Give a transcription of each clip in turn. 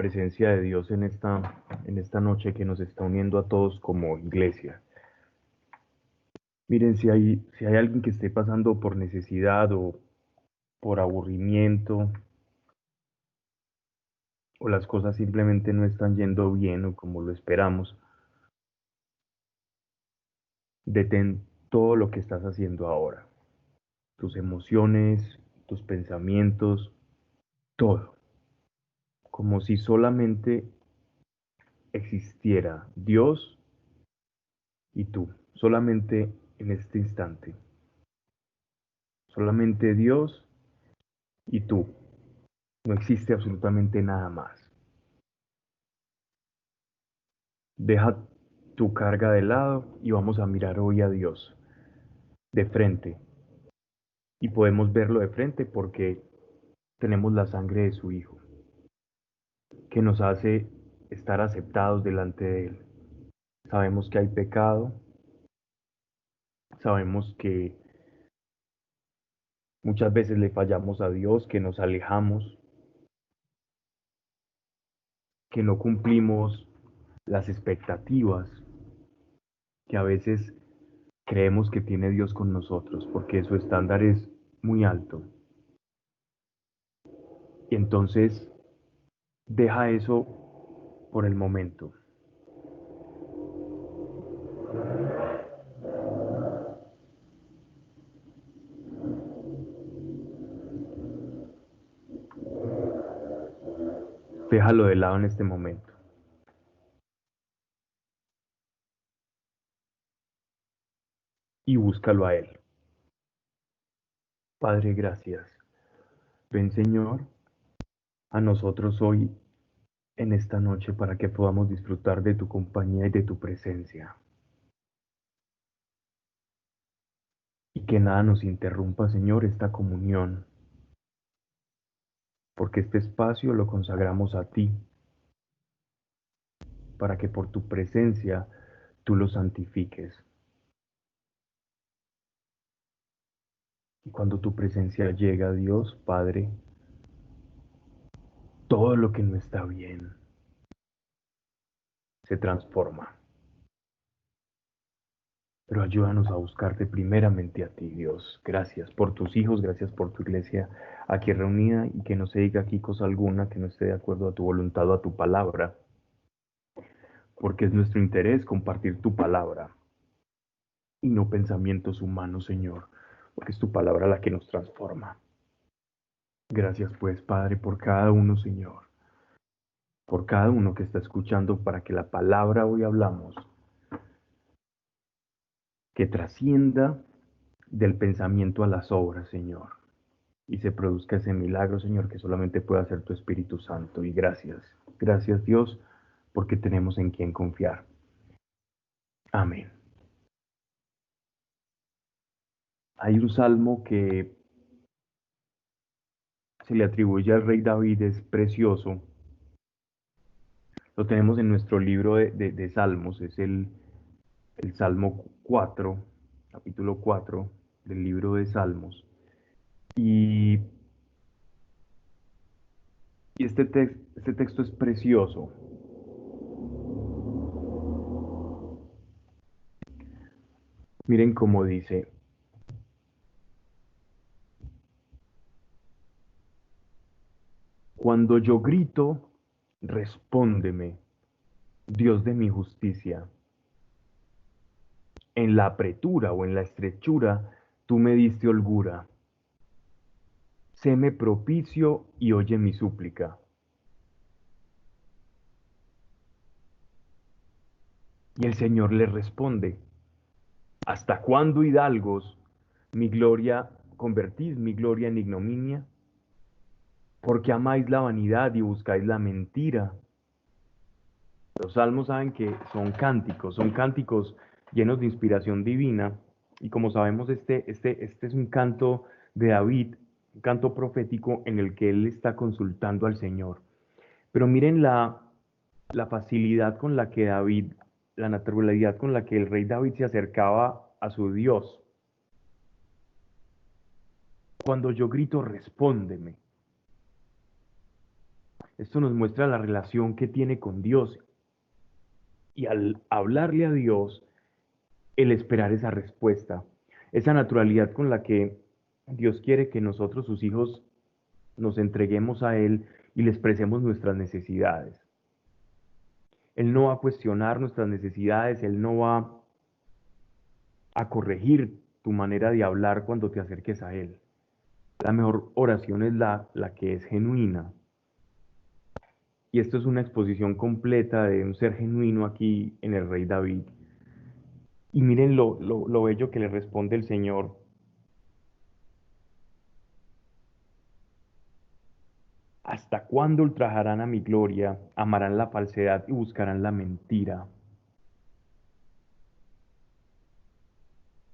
presencia de Dios en esta noche que nos está uniendo a todos como iglesia. Miren, si hay alguien que esté pasando por necesidad o por aburrimiento, o las cosas simplemente no están yendo bien o como lo esperamos, detén todo lo que estás haciendo ahora, tus emociones, tus pensamientos, todo, como si solamente existiera Dios y tú, solamente en este instante, solamente Dios y tú, no existe absolutamente nada más. Deja tu carga de lado y vamos a mirar hoy a Dios de frente. Y podemos verlo de frente porque tenemos la sangre de su Hijo, que nos hace estar aceptados delante de Él. Sabemos que hay pecado, sabemos que muchas veces le fallamos a Dios, que nos alejamos, que no cumplimos las expectativas que a veces creemos que tiene Dios con nosotros, porque su estándar es muy alto. Y entonces deja eso por el momento. Déjalo de lado en este momento y búscalo a Él. Padre, gracias. Ven, Señor, a nosotros hoy en esta noche para que podamos disfrutar de tu compañía y de tu presencia. Y que nada nos interrumpa, Señor, esta comunión, porque este espacio lo consagramos a ti, para que por tu presencia tú lo santifiques. Y cuando tu presencia llega, Dios, Padre, todo lo que no está bien se transforma. Pero ayúdanos a buscarte primeramente a ti, Dios. Gracias por tus hijos, gracias por tu iglesia aquí reunida y que no se diga aquí cosa alguna que no esté de acuerdo a tu voluntad o a tu palabra, porque es nuestro interés compartir tu palabra y no pensamientos humanos, Señor, porque es tu palabra la que nos transforma. Gracias pues, Padre, por cada uno, Señor, por cada uno que está escuchando para que la palabra hoy hablamos, que trascienda del pensamiento a las obras, Señor, y se produzca ese milagro, Señor, que solamente puede hacer tu Espíritu Santo. Y gracias, gracias Dios, porque tenemos en quien confiar. Amén. Hay un salmo que se le atribuye al rey David, es precioso. Lo tenemos en nuestro libro de Salmos, es el Salmo 4, capítulo 4 del libro de Salmos. Y, y este texto es precioso. Miren cómo dice, cuando yo grito, respóndeme, Dios de mi justicia. En la apretura o en la estrechura, tú me diste holgura. Séme propicio y oye mi súplica. Y el Señor le responde, ¿hasta cuándo, hidalgos, mi gloria, convertís mi gloria en ignominia? Porque amáis la vanidad y buscáis la mentira. Los salmos saben que son cánticos llenos de inspiración divina. Y como sabemos, este es un canto de David, un canto profético en el que él está consultando al Señor. Pero miren la facilidad con la que David, la naturalidad con la que el rey David se acercaba a su Dios. Cuando yo grito, respóndeme. Esto nos muestra la relación que tiene con Dios. Y al hablarle a Dios, el esperar esa respuesta, esa naturalidad con la que Dios quiere que nosotros, sus hijos, nos entreguemos a Él y le expresemos nuestras necesidades. Él no va a cuestionar nuestras necesidades, Él no va a corregir tu manera de hablar cuando te acerques a Él. La mejor oración es la que es genuina. Y esto es una exposición completa de un ser genuino aquí en el rey David. Y miren lo bello que le responde el Señor. ¿Hasta cuándo ultrajarán a mi gloria? Amarán la falsedad y buscarán la mentira.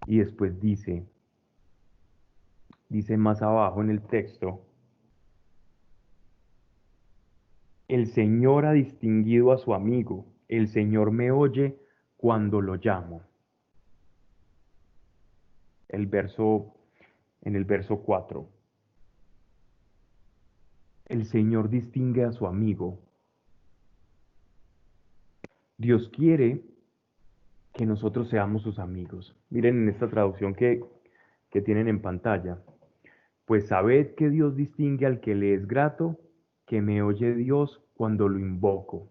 Y después dice más abajo en el texto, el Señor ha distinguido a su amigo, el Señor me oye cuando lo llamo. El verso, en el verso 4. El Señor distingue a su amigo. Dios quiere que nosotros seamos sus amigos. Miren en esta traducción que tienen en pantalla. Pues sabed que Dios distingue al que le es grato, que me oye Dios cuando lo invoco.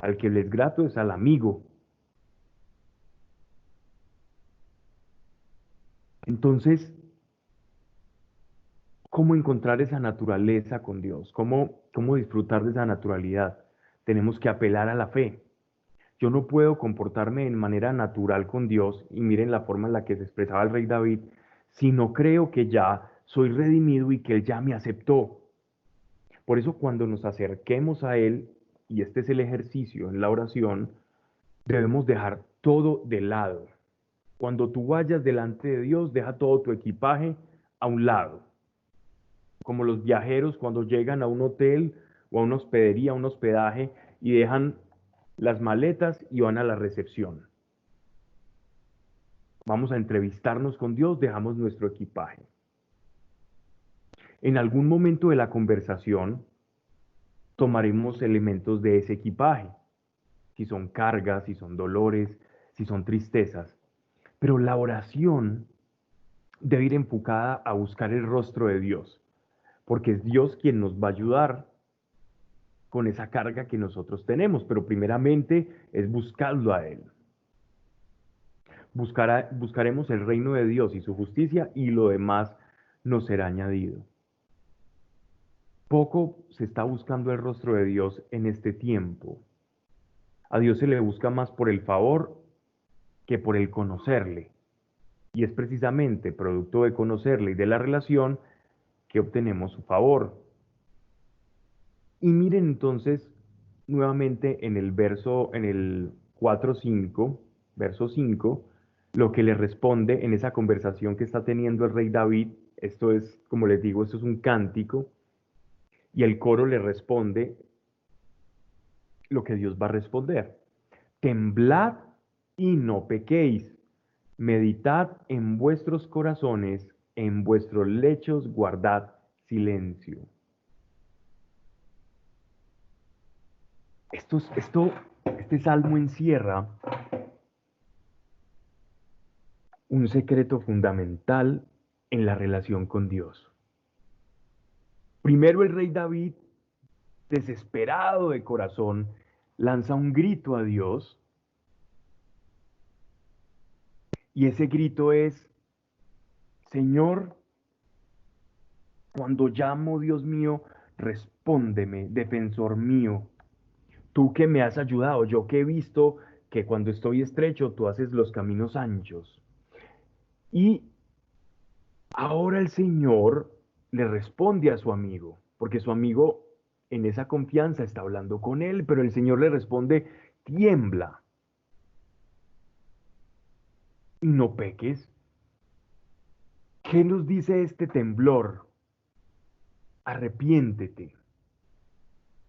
Al que le es grato es al amigo. Entonces, ¿cómo encontrar esa naturaleza con Dios? ¿Cómo disfrutar de esa naturalidad? Tenemos que apelar a la fe. Yo no puedo comportarme de manera natural con Dios, y miren la forma en la que se expresaba el rey David, si no creo que ya soy redimido y que Él ya me aceptó. Por eso cuando nos acerquemos a Él, y este es el ejercicio en la oración, debemos dejar todo de lado. Cuando tú vayas delante de Dios, deja todo tu equipaje a un lado. Como los viajeros cuando llegan a un hotel o a una hospedería, a un hospedaje, y dejan las maletas y van a la recepción. Vamos a entrevistarnos con Dios, dejamos nuestro equipaje. En algún momento de la conversación tomaremos elementos de ese equipaje, si son cargas, si son dolores, si son tristezas. Pero la oración debe ir enfocada a buscar el rostro de Dios, porque es Dios quien nos va a ayudar con esa carga que nosotros tenemos, pero primeramente es buscarlo a Él. Buscaremos el reino de Dios y su justicia y lo demás nos será añadido. Poco se está buscando el rostro de Dios en este tiempo. A Dios se le busca más por el favor que por el conocerle. Y es precisamente producto de conocerle y de la relación que obtenemos su favor. Y miren entonces nuevamente en el verso, en el 4:5, verso 5, lo que le responde en esa conversación que está teniendo el rey David. Esto es, como les digo, esto es un cántico. Y el coro le responde lo que Dios va a responder. Temblad y no pequéis. Meditad en vuestros corazones, en vuestros lechos guardad silencio. Este salmo encierra un secreto fundamental en la relación con Dios. Primero el rey David, desesperado de corazón, lanza un grito a Dios, y ese grito es, Señor, cuando llamo, Dios mío, respóndeme, defensor mío. Tú que me has ayudado, yo que he visto que cuando estoy estrecho, tú haces los caminos anchos. Y ahora el Señor le responde a su amigo, porque su amigo en esa confianza está hablando con él, pero el Señor le responde, tiembla y no peques. ¿Qué nos dice este temblor? Arrepiéntete.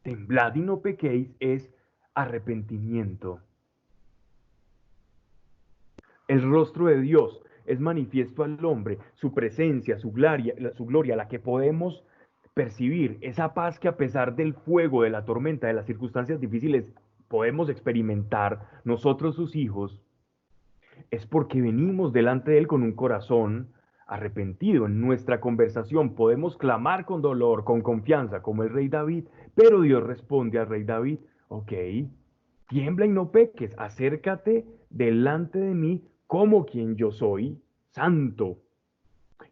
Temblad y no pequéis es arrepentimiento. El rostro de Dios es manifiesto al hombre, su presencia, su gloria, la que podemos percibir esa paz que a pesar del fuego, de la tormenta, de las circunstancias difíciles, podemos experimentar nosotros sus hijos, es porque venimos delante de Él con un corazón arrepentido. En nuestra conversación podemos clamar con dolor, con confianza, como el rey David, pero Dios responde al rey David, ok, tiembla y no peques, acércate delante de mí como quien yo soy, santo.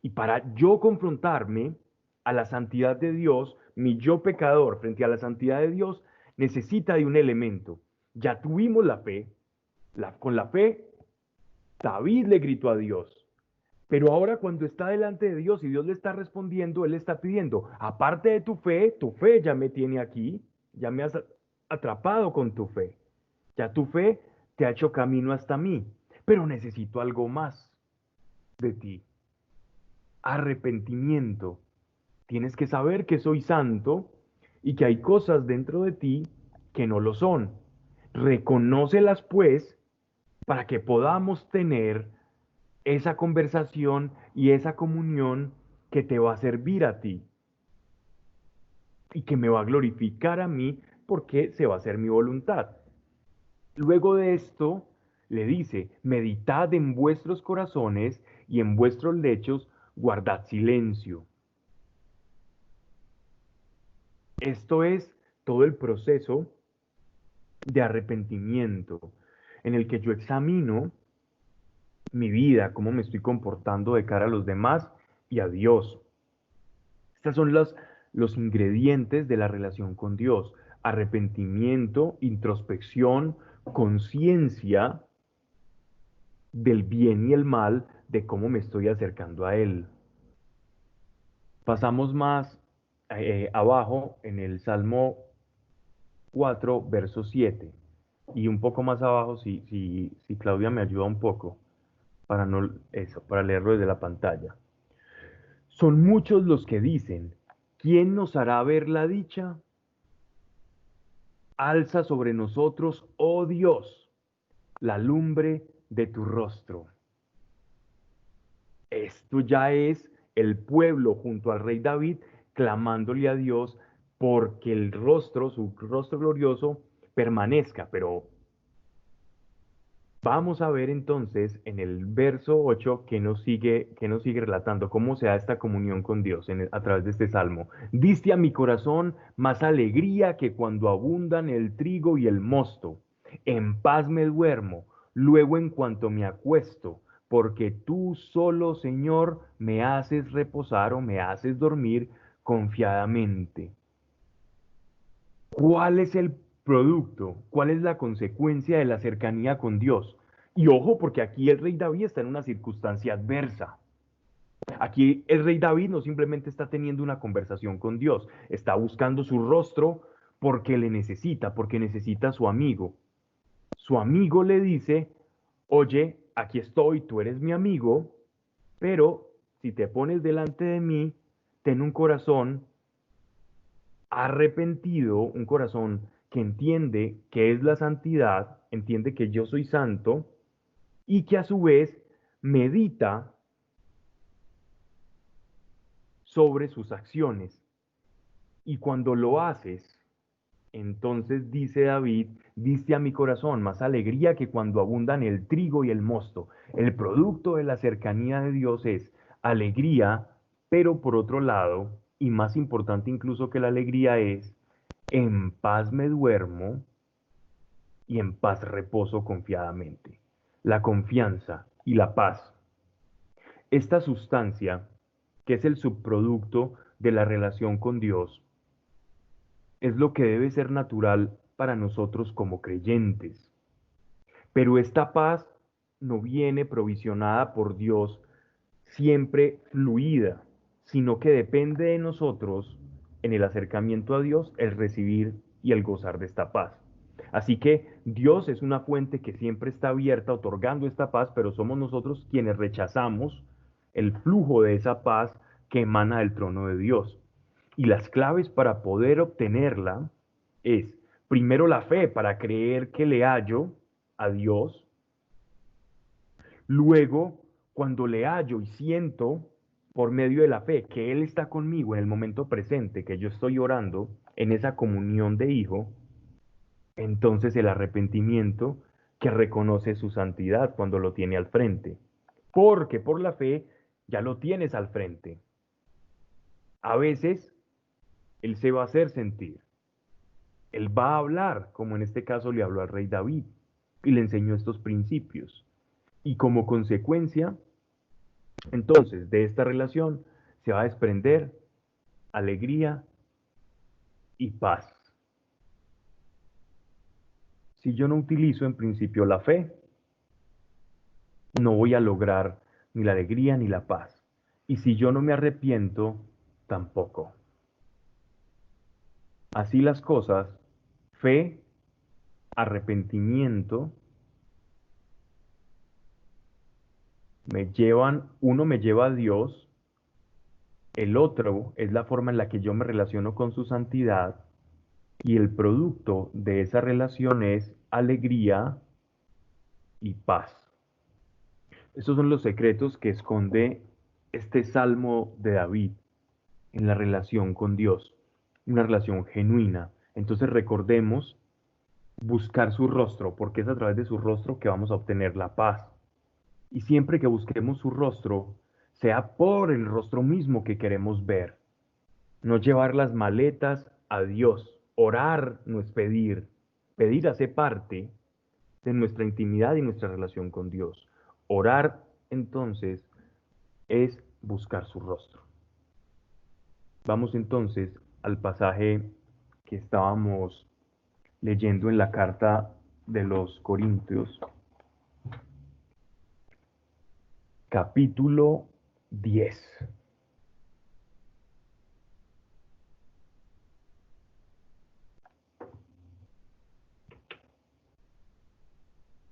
Y para yo confrontarme a la santidad de Dios, mi yo pecador frente a la santidad de Dios, necesita de un elemento. Ya tuvimos la fe, con la fe David le gritó a Dios, pero ahora cuando está delante de Dios y Dios le está respondiendo, Él le está pidiendo, aparte de tu fe ya me tiene aquí, ya me has atrapado con tu fe, ya tu fe te ha hecho camino hasta mí, pero necesito algo más de ti, arrepentimiento. Tienes que saber que soy santo y que hay cosas dentro de ti que no lo son. Reconócelas pues para que podamos tener esa conversación y esa comunión que te va a servir a ti y que me va a glorificar a mí porque se va a hacer mi voluntad. Luego de esto, le dice, meditad en vuestros corazones y en vuestros lechos, guardad silencio. Esto es todo el proceso de arrepentimiento en el que yo examino mi vida, cómo me estoy comportando de cara a los demás y a Dios. Estos son los ingredientes de la relación con Dios. Arrepentimiento, introspección, conciencia del bien y el mal, de cómo me estoy acercando a Él. Pasamos más abajo en el Salmo 4, verso 7. Y un poco más abajo, si Claudia me ayuda un poco, para no eso, para leerlo desde la pantalla. Son muchos los que dicen, ¿quién nos hará ver la dicha? Alza sobre nosotros, oh Dios, la lumbre de tu rostro. Esto ya es el pueblo junto al rey David clamándole a Dios porque el rostro, su rostro glorioso, permanezca. Pero vamos a ver entonces en el verso 8 que nos sigue relatando cómo se da esta comunión con Dios a través de este salmo. Diste a mi corazón más alegría que cuando abundan el trigo y el mosto. En paz me duermo, luego en cuanto me acuesto, porque tú solo, Señor, me haces reposar o me haces dormir confiadamente. ¿Cuál es el producto? ¿Cuál es la consecuencia de la cercanía con Dios? Y ojo, porque aquí el rey David está en una circunstancia adversa. Aquí el rey David no simplemente está teniendo una conversación con Dios, está buscando su rostro porque le necesita, porque necesita a su amigo. Su amigo le dice, oye, aquí estoy, tú eres mi amigo, pero si te pones delante de mí, ten un corazón arrepentido, un corazón que entiende qué es la santidad, entiende que yo soy santo y que a su vez medita sobre sus acciones. Y cuando lo haces, entonces dice David, diste a mi corazón más alegría que cuando abundan el trigo y el mosto. El producto de la cercanía de Dios es alegría, pero por otro lado, y más importante incluso que la alegría es, en paz me duermo y en paz reposo confiadamente. La confianza y la paz. Esta sustancia, que es el subproducto de la relación con Dios, es lo que debe ser natural para nosotros como creyentes. Pero esta paz no viene provisionada por Dios siempre fluida, sino que depende de nosotros en el acercamiento a Dios el recibir y el gozar de esta paz. Así que Dios es una fuente que siempre está abierta otorgando esta paz, pero somos nosotros quienes rechazamos el flujo de esa paz que emana del trono de Dios. Y las claves para poder obtenerla es, primero, la fe para creer que le hallo a Dios. Luego, cuando le hallo y siento por medio de la fe, que Él está conmigo en el momento presente, que yo estoy orando en esa comunión de hijo, entonces el arrepentimiento que reconoce su santidad cuando lo tiene al frente. Porque por la fe ya lo tienes al frente. A veces Él se va a hacer sentir. Él va a hablar, como en este caso le habló al rey David, y le enseñó estos principios. Y como consecuencia, entonces, de esta relación se va a desprender alegría y paz. Si yo no utilizo en principio la fe, no voy a lograr ni la alegría ni la paz. Y si yo no me arrepiento, tampoco. Así las cosas, fe, arrepentimiento, uno me lleva a Dios, el otro es la forma en la que yo me relaciono con su santidad, y el producto de esa relación es alegría y paz. Estos son los secretos que esconde este salmo de David en la relación con Dios, una relación genuina. Entonces recordemos buscar su rostro, porque es a través de su rostro que vamos a obtener la paz. Y siempre que busquemos su rostro, sea por el rostro mismo que queremos ver. No llevar las maletas a Dios. Orar no es pedir. Pedir hace parte de nuestra intimidad y nuestra relación con Dios. Orar, entonces, es buscar su rostro. Vamos entonces al pasaje que estábamos leyendo en la carta de los Corintios, capítulo 10.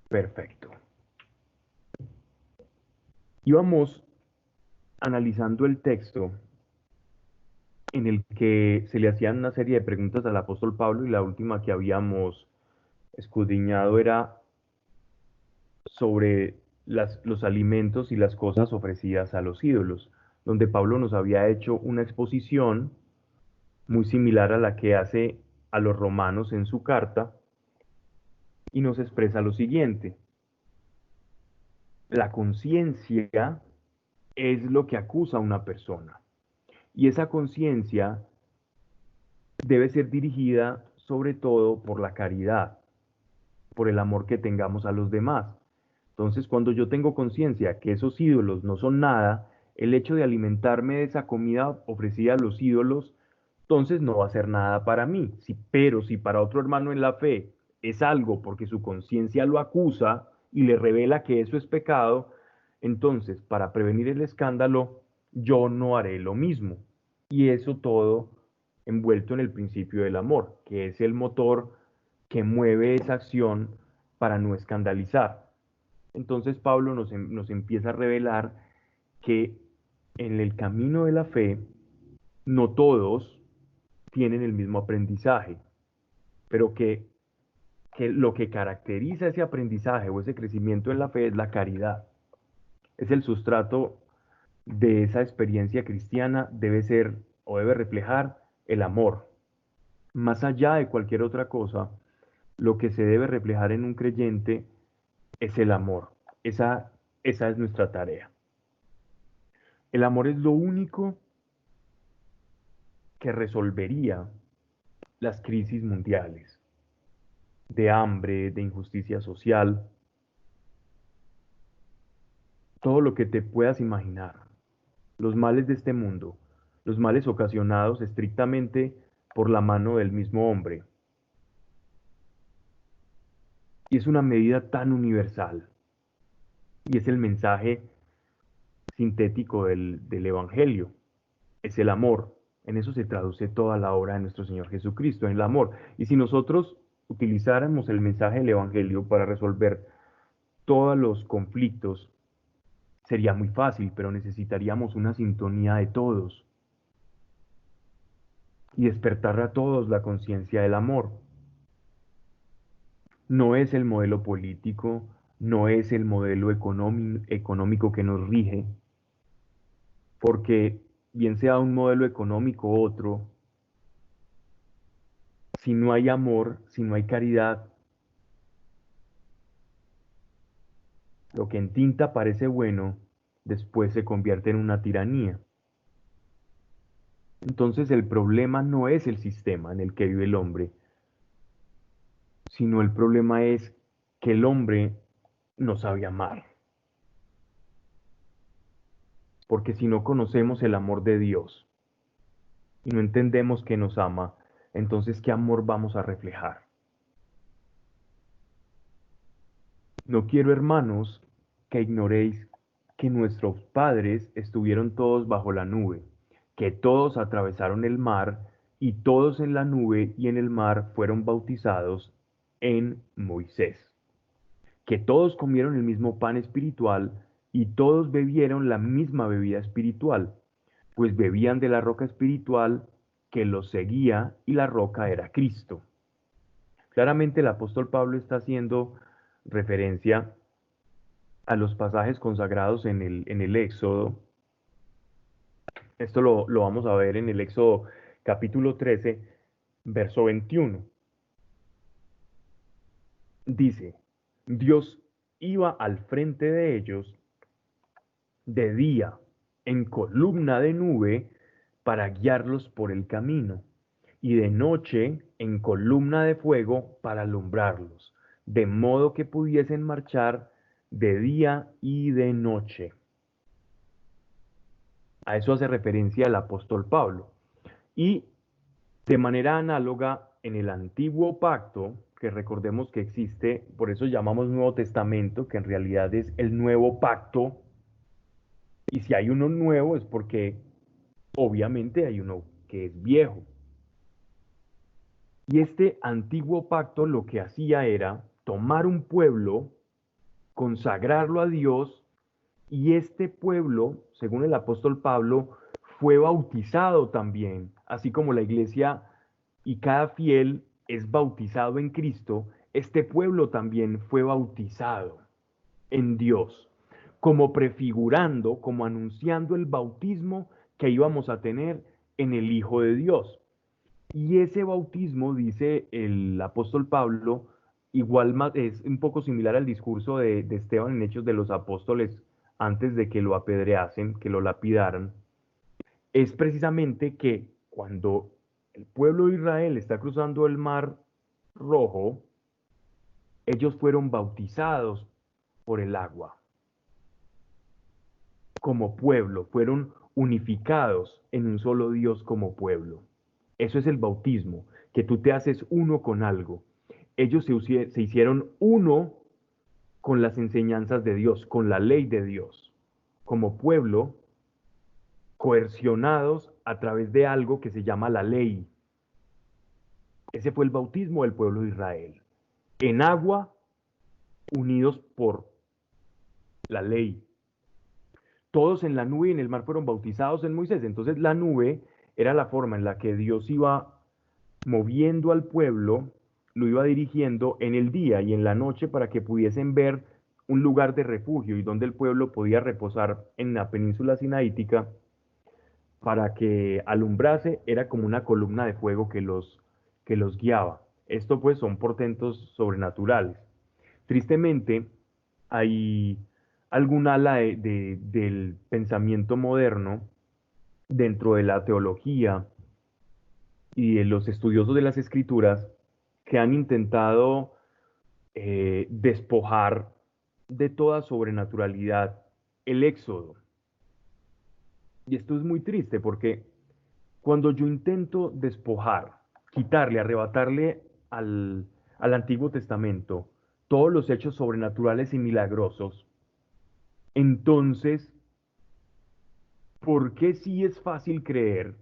Perfecto. Íbamos analizando el texto en el que se le hacían una serie de preguntas al apóstol Pablo, y la última que habíamos escudriñado era sobre los alimentos y las cosas ofrecidas a los ídolos, donde Pablo nos había hecho una exposición muy similar a la que hace a los romanos en su carta, y nos expresa lo siguiente: la conciencia es lo que acusa a una persona, y esa conciencia debe ser dirigida sobre todo por la caridad, por el amor que tengamos a los demás. Entonces, cuando yo tengo conciencia que esos ídolos no son nada, el hecho de alimentarme de esa comida ofrecida a los ídolos, entonces no va a ser nada para mí. Pero si para otro hermano en la fe es algo porque su conciencia lo acusa y le revela que eso es pecado, entonces para prevenir el escándalo, yo no haré lo mismo. Y eso todo envuelto en el principio del amor, que es el motor que mueve esa acción para no escandalizar. Entonces Pablo nos empieza a revelar que en el camino de la fe no todos tienen el mismo aprendizaje, pero que lo que caracteriza ese aprendizaje o ese crecimiento en la fe es la caridad. Es el sustrato de esa experiencia cristiana, debe ser o debe reflejar el amor. Más allá de cualquier otra cosa, lo que se debe reflejar en un creyente es el amor. Esa es nuestra tarea. El amor es lo único que resolvería las crisis mundiales de hambre, de injusticia social, todo lo que te puedas imaginar, los males de este mundo, los males ocasionados estrictamente por la mano del mismo hombre. Y es una medida tan universal, y es el mensaje sintético del Evangelio, es el amor. En eso se traduce toda la obra de nuestro Señor Jesucristo, en el amor. Y si nosotros utilizáramos el mensaje del Evangelio para resolver todos los conflictos, sería muy fácil, pero necesitaríamos una sintonía de todos y despertar a todos la conciencia del amor. No es el modelo político, no es el modelo económico que nos rige, porque bien sea un modelo económico u otro, si no hay amor, si no hay caridad, lo que en tinta parece bueno, después se convierte en una tiranía. Entonces el problema no es el sistema en el que vive el hombre, sino el problema es que el hombre no sabe amar. Porque si no conocemos el amor de Dios y no entendemos que nos ama, entonces ¿qué amor vamos a reflejar? No quiero, hermanos, que ignoréis que nuestros padres estuvieron todos bajo la nube, que todos atravesaron el mar, y todos en la nube y en el mar fueron bautizados en Moisés, que todos comieron el mismo pan espiritual y todos bebieron la misma bebida espiritual, pues bebían de la roca espiritual que los seguía, y la roca era Cristo. Claramente el apóstol Pablo está haciendo referencia a los pasajes consagrados en el Éxodo. Esto lo vamos a ver en el Éxodo capítulo 13, verso 21. Dice, Dios iba al frente de ellos de día en columna de nube para guiarlos por el camino, y de noche en columna de fuego para alumbrarlos, de modo que pudiesen marchar de día y de noche. A eso hace referencia el apóstol Pablo. Y de manera análoga, en el antiguo pacto, que recordemos que existe, por eso llamamos Nuevo Testamento, que en realidad es el nuevo pacto, y si hay uno nuevo es porque obviamente hay uno que es viejo. Y este antiguo pacto lo que hacía era tomar un pueblo, consagrarlo a Dios, y este pueblo, según el apóstol Pablo, fue bautizado también, así como la iglesia y cada fiel es bautizado en Cristo, este pueblo también fue bautizado en Dios, como prefigurando, como anunciando el bautismo que íbamos a tener en el Hijo de Dios. Y ese bautismo, dice el apóstol Pablo, igual es un poco similar al discurso de Esteban en Hechos de los Apóstoles antes de que lo apedreasen, que lo lapidaran, es precisamente que cuando el pueblo de Israel está cruzando el mar Rojo, ellos fueron bautizados por el agua como pueblo, fueron unificados en un solo Dios como pueblo. Eso es el bautismo, que tú te haces uno con algo. Ellos se hicieron uno con las enseñanzas de Dios, con la ley de Dios, como pueblo, coercionados a través de algo que se llama la ley. Ese fue el bautismo del pueblo de Israel. En agua, unidos por la ley. Todos en la nube y en el mar fueron bautizados en Moisés. Entonces la nube era la forma en la que Dios iba moviendo al pueblo, lo iba dirigiendo en el día y en la noche para que pudiesen ver un lugar de refugio y donde el pueblo podía reposar en la península sinaítica para que alumbrase, era como una columna de fuego que los guiaba. Esto pues son portentos sobrenaturales. Tristemente, hay algún ala del pensamiento moderno dentro de la teología y de los estudiosos de las escrituras que han intentado despojar de toda sobrenaturalidad el éxodo. Y esto es muy triste porque cuando yo intento despojar, quitarle, arrebatarle al Antiguo Testamento todos los hechos sobrenaturales y milagrosos, entonces, ¿por qué sí es fácil creer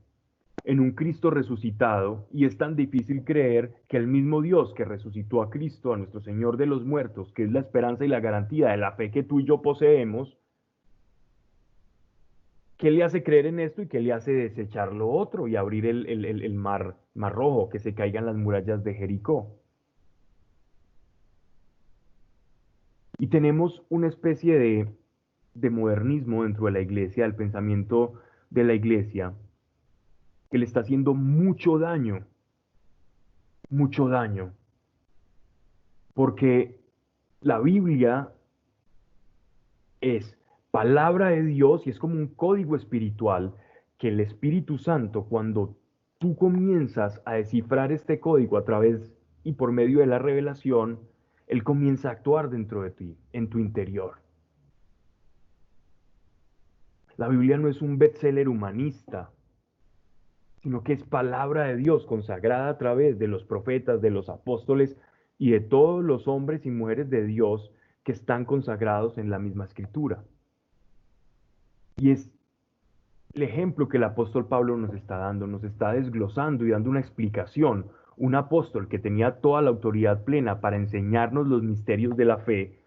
en un Cristo resucitado y es tan difícil creer que el mismo Dios que resucitó a Cristo, a nuestro Señor de los muertos, que es la esperanza y la garantía de la fe que tú y yo poseemos, qué le hace creer en esto y qué le hace desechar lo otro y abrir el mar rojo, que se caigan las murallas de Jericó? Y tenemos una especie de modernismo dentro de la iglesia, del pensamiento de la iglesia que le está haciendo mucho daño, porque la Biblia es palabra de Dios y es como un código espiritual que el Espíritu Santo, cuando tú comienzas a descifrar este código a través y por medio de la revelación, Él comienza a actuar dentro de ti, en tu interior. La Biblia no es un bestseller humanista, sino que es palabra de Dios consagrada a través de los profetas, de los apóstoles y de todos los hombres y mujeres de Dios que están consagrados en la misma escritura. Y es el ejemplo que el apóstol Pablo nos está dando, nos está desglosando y dando una explicación. Un apóstol que tenía toda la autoridad plena para enseñarnos los misterios de la fe,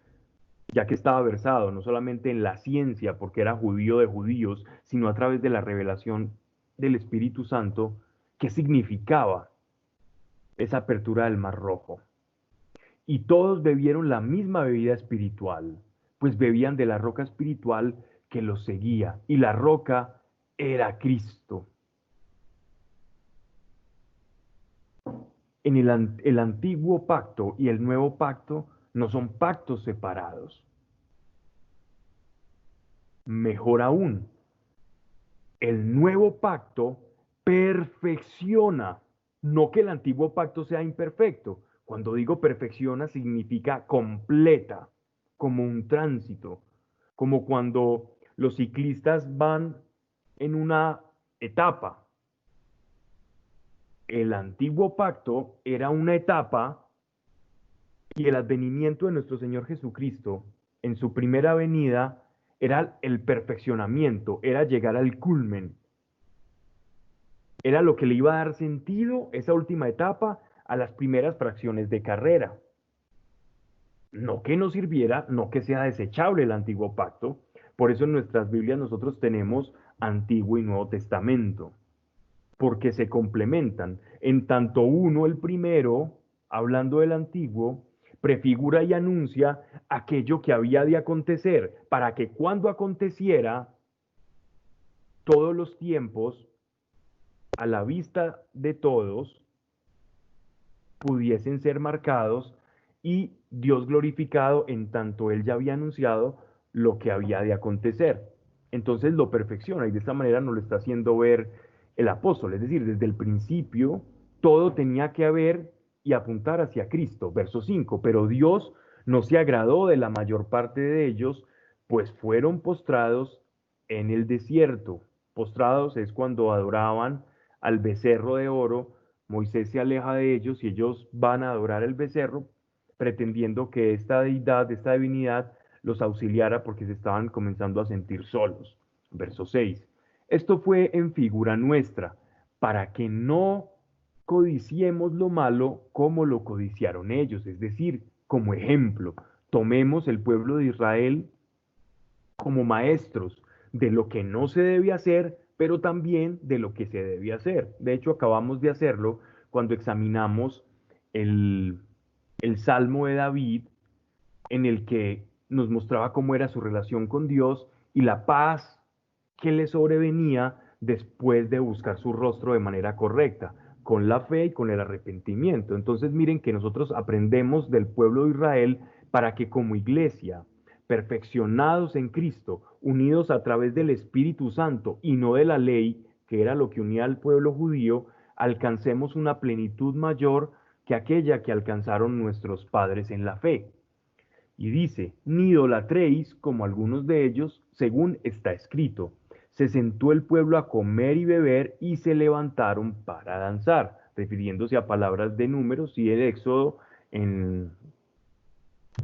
ya que estaba versado no solamente en la ciencia, porque era judío de judíos, sino a través de la revelación del Espíritu Santo, qué significaba esa apertura del Mar Rojo. Y todos bebieron la misma bebida espiritual, pues bebían de la roca espiritual que los seguía, y la roca era Cristo. En el antiguo pacto y el nuevo pacto no son pactos separados. Mejor aún, el nuevo pacto perfecciona, no que el antiguo pacto sea imperfecto. Cuando digo perfecciona significa completa, como un tránsito, como cuando los ciclistas van en una etapa. El antiguo pacto era una etapa y el advenimiento de nuestro Señor Jesucristo en su primera venida era el perfeccionamiento, era llegar al culmen, era lo que le iba a dar sentido, esa última etapa, a las primeras fracciones de carrera. No que nos sirviera, no que sea desechable el antiguo pacto. Por eso en nuestras Biblias nosotros tenemos Antiguo y Nuevo Testamento, porque se complementan. En tanto uno, el primero, hablando del antiguo, prefigura y anuncia aquello que había de acontecer, para que cuando aconteciera, todos los tiempos, a la vista de todos, pudiesen ser marcados y Dios glorificado en tanto Él ya había anunciado lo que había de acontecer. Entonces lo perfecciona y de esta manera nos lo está haciendo ver el apóstol. Es decir, desde el principio todo tenía que haber y apuntar hacia Cristo. Verso 5, pero Dios no se agradó de la mayor parte de ellos, pues fueron postrados en el desierto. Postrados es cuando adoraban al becerro de oro. Moisés se aleja de ellos y ellos van a adorar el becerro, pretendiendo que esta deidad, esta divinidad, los auxiliara porque se estaban comenzando a sentir solos. Verso 6. Esto fue en figura nuestra, para que no codiciemos lo malo como lo codiciaron ellos, es decir, como ejemplo. Tomemos el pueblo de Israel como maestros de lo que no se debe hacer, pero también de lo que se debe hacer. De hecho, acabamos de hacerlo cuando examinamos el, el Salmo de David, en el que nos mostraba cómo era su relación con Dios y la paz que le sobrevenía después de buscar su rostro de manera correcta, con la fe y con el arrepentimiento. Entonces miren que nosotros aprendemos del pueblo de Israel para que como iglesia, perfeccionados en Cristo, unidos a través del Espíritu Santo y no de la ley, que era lo que unía al pueblo judío, alcancemos una plenitud mayor que aquella que alcanzaron nuestros padres en la fe. Y dice, ni idolatréis como algunos de ellos, según está escrito. Se sentó el pueblo a comer y beber y se levantaron para danzar, refiriéndose a palabras de Números y el Éxodo en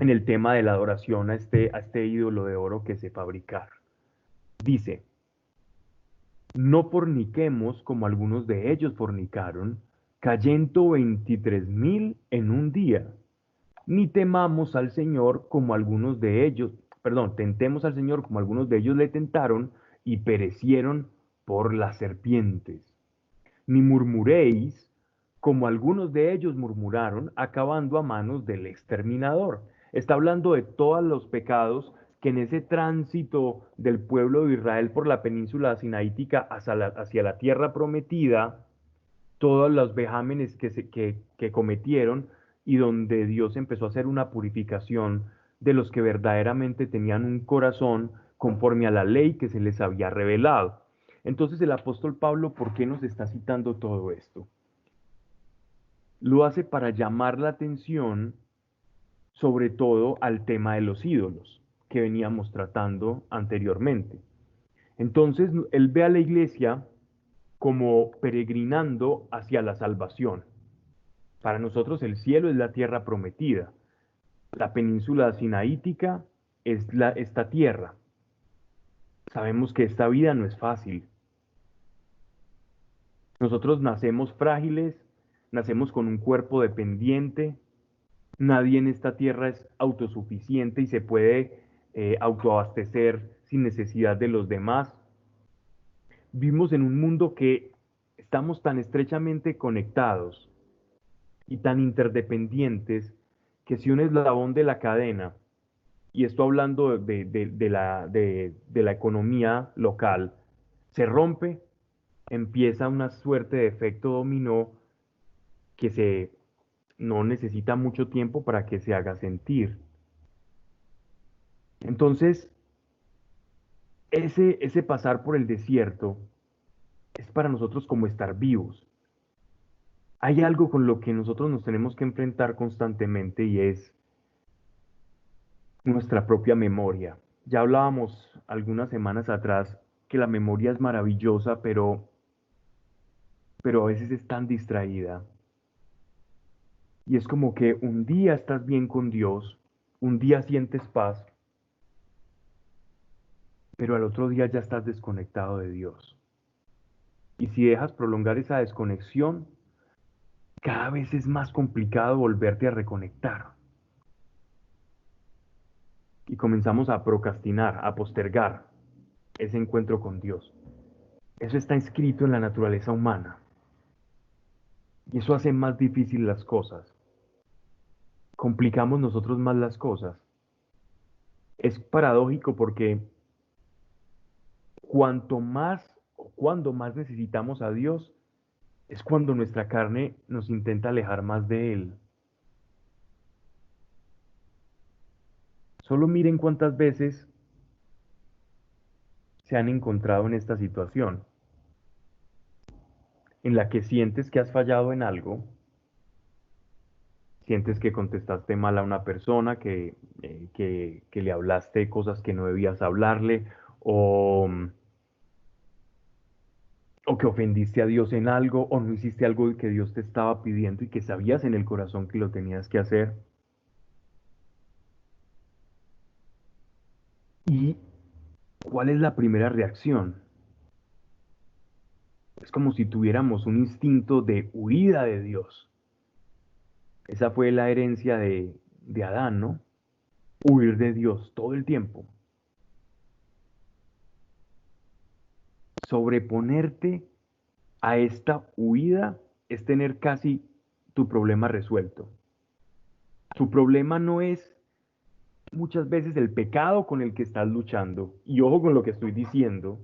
el tema de la adoración a este ídolo de oro que se fabricar. Dice, no forniquemos como algunos de ellos fornicaron, cayendo 23,000 en un día. Ni temamos al Señor como algunos de ellos, perdón, tentemos al Señor como algunos de ellos le tentaron y perecieron por las serpientes. Ni murmuréis como algunos de ellos murmuraron, acabando a manos del exterminador. Está hablando de todos los pecados que en ese tránsito del pueblo de Israel por la península sinaítica hacia la tierra prometida, todos los vejámenes que cometieron y donde Dios empezó a hacer una purificación de los que verdaderamente tenían un corazón conforme a la ley que se les había revelado. Entonces el apóstol Pablo, ¿por qué nos está citando todo esto? Lo hace para llamar la atención sobre todo al tema de los ídolos que veníamos tratando anteriormente. Entonces, él ve a la iglesia como peregrinando hacia la salvación. Para nosotros el cielo es la tierra prometida. La península sinaítica es esta tierra. Sabemos que esta vida no es fácil. Nosotros nacemos frágiles, nacemos con un cuerpo dependiente. Nadie en esta tierra es autosuficiente y se puede autoabastecer sin necesidad de los demás. Vivimos en un mundo que estamos tan estrechamente conectados y tan interdependientes que si un eslabón de la cadena, y esto hablando de la economía local, se rompe, empieza una suerte de efecto dominó que no necesita mucho tiempo para que se haga sentir. Entonces, ese pasar por el desierto es para nosotros como estar vivos. Hay algo con lo que nosotros nos tenemos que enfrentar constantemente y es nuestra propia memoria. Ya hablábamos algunas semanas atrás que la memoria es maravillosa, pero a veces es tan distraída. Y es como que un día estás bien con Dios, un día sientes paz, pero al otro día ya estás desconectado de Dios. Y si dejas prolongar esa desconexión, cada vez es más complicado volverte a reconectar. Y comenzamos a procrastinar, a postergar ese encuentro con Dios. Eso está inscrito en la naturaleza humana. Y eso hace más difícil las cosas. Complicamos nosotros más las cosas. Es paradójico porque cuanto más o cuando más necesitamos a Dios, es cuando nuestra carne nos intenta alejar más de Él. Solo miren cuántas veces se han encontrado en esta situación, en la que sientes que has fallado en algo, sientes que contestaste mal a una persona, que le hablaste cosas que no debías hablarle, o, o que ofendiste a Dios en algo, o no hiciste algo que Dios te estaba pidiendo y que sabías en el corazón que lo tenías que hacer. ¿Y cuál es la primera reacción? Es como si tuviéramos un instinto de huida de Dios. Esa fue la herencia de Adán, ¿no? Huir de Dios todo el tiempo. Sobreponerte a esta huida es tener casi tu problema resuelto. Tu problema no es muchas veces el pecado con el que estás luchando, y ojo con lo que estoy diciendo,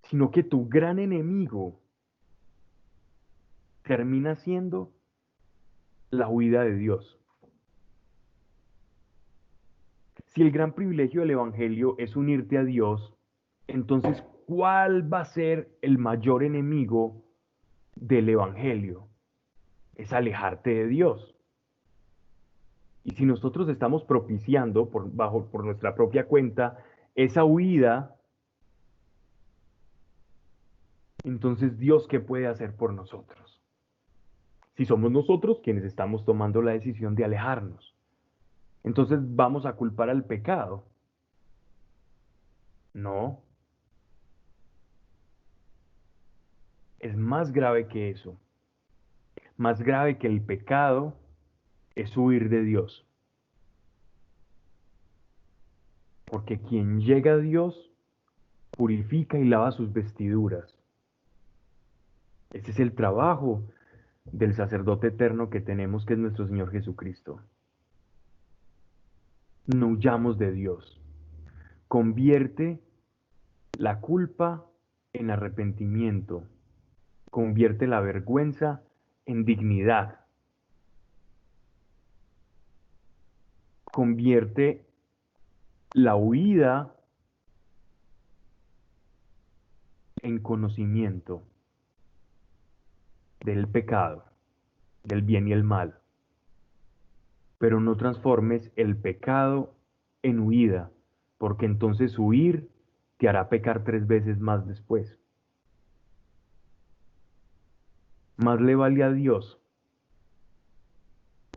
sino que tu gran enemigo termina siendo la huida de Dios. Si el gran privilegio del Evangelio es unirte a Dios, entonces, ¿cuál va a ser el mayor enemigo del Evangelio? Es alejarte de Dios. Y si nosotros estamos propiciando por nuestra propia cuenta esa huida, entonces Dios, ¿qué puede hacer por nosotros? Si somos nosotros quienes estamos tomando la decisión de alejarnos, entonces vamos a culpar al pecado. No, es más grave que eso. Más grave que el pecado es huir de Dios. Porque quien llega a Dios purifica y lava sus vestiduras. Ese es el trabajo del sacerdote eterno que tenemos, que es nuestro Señor Jesucristo. no huyamos de Dios. Convierte la culpa en arrepentimiento. Convierte la vergüenza en dignidad. Convierte la huida en conocimiento del pecado, del bien y el mal. Pero no transformes el pecado en huida, porque entonces huir te hará pecar 3 veces más después. Más le vale a Dios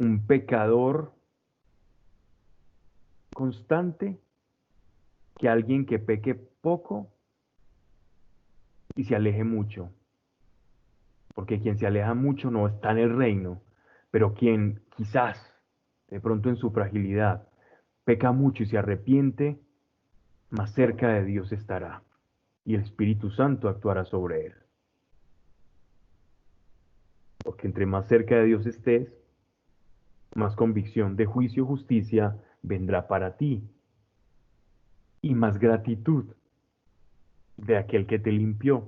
un pecador constante que alguien que peque poco y se aleje mucho. Porque quien se aleja mucho no está en el reino, pero quien quizás, de pronto en su fragilidad, peca mucho y se arrepiente, más cerca de Dios estará y el Espíritu Santo actuará sobre él. Porque entre más cerca de Dios estés, más convicción de juicio y justicia vendrá para ti y más gratitud de aquel que te limpió.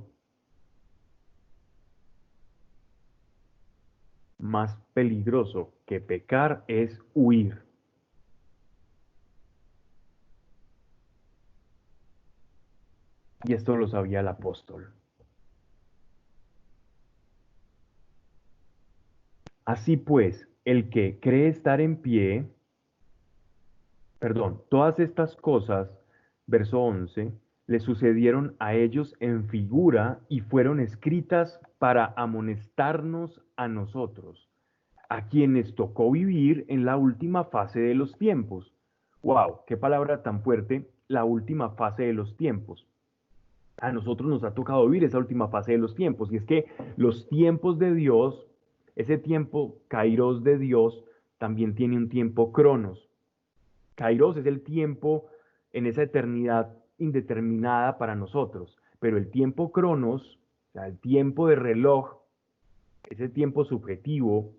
Más peligroso que pecar es huir. Y esto lo sabía el apóstol. Así pues, el que cree estar en pie, perdón, todas estas cosas, verso 11, le sucedieron a ellos en figura y fueron escritas para amonestarnos a nosotros, a quienes tocó vivir en la última fase de los tiempos. ¡Wow! ¡Qué palabra tan fuerte! La última fase de los tiempos. A nosotros nos ha tocado vivir esa última fase de los tiempos, y es que los tiempos de Dios, ese tiempo kairos de Dios, también tiene un tiempo cronos. Kairos es el tiempo en esa eternidad indeterminada para nosotros, pero el tiempo cronos, o sea, el tiempo de reloj, ese tiempo subjetivo,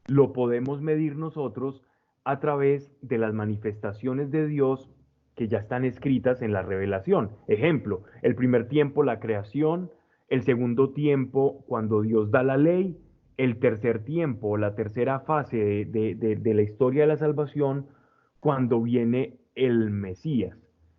lo podemos medir nosotros a través de las manifestaciones de Dios que ya están escritas en la revelación. Ejemplo, el primer tiempo, la creación; el segundo tiempo, cuando Dios da la ley; el tercer tiempo, la tercera fase de la historia de la salvación, cuando viene el Mesías.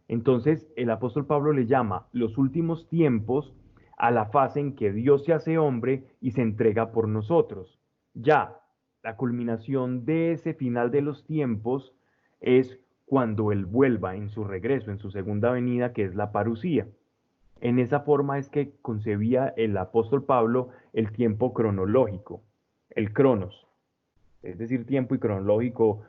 Entonces, el apóstol Pablo le llama los últimos tiempos a la fase en que Dios se hace hombre y se entrega por nosotros. Ya, la culminación de ese final de los tiempos es cuando Él vuelva en su regreso, en su segunda venida, que es la parusía. En esa forma es que concebía el apóstol Pablo el tiempo cronológico, el cronos. Es decir, tiempo y cronológico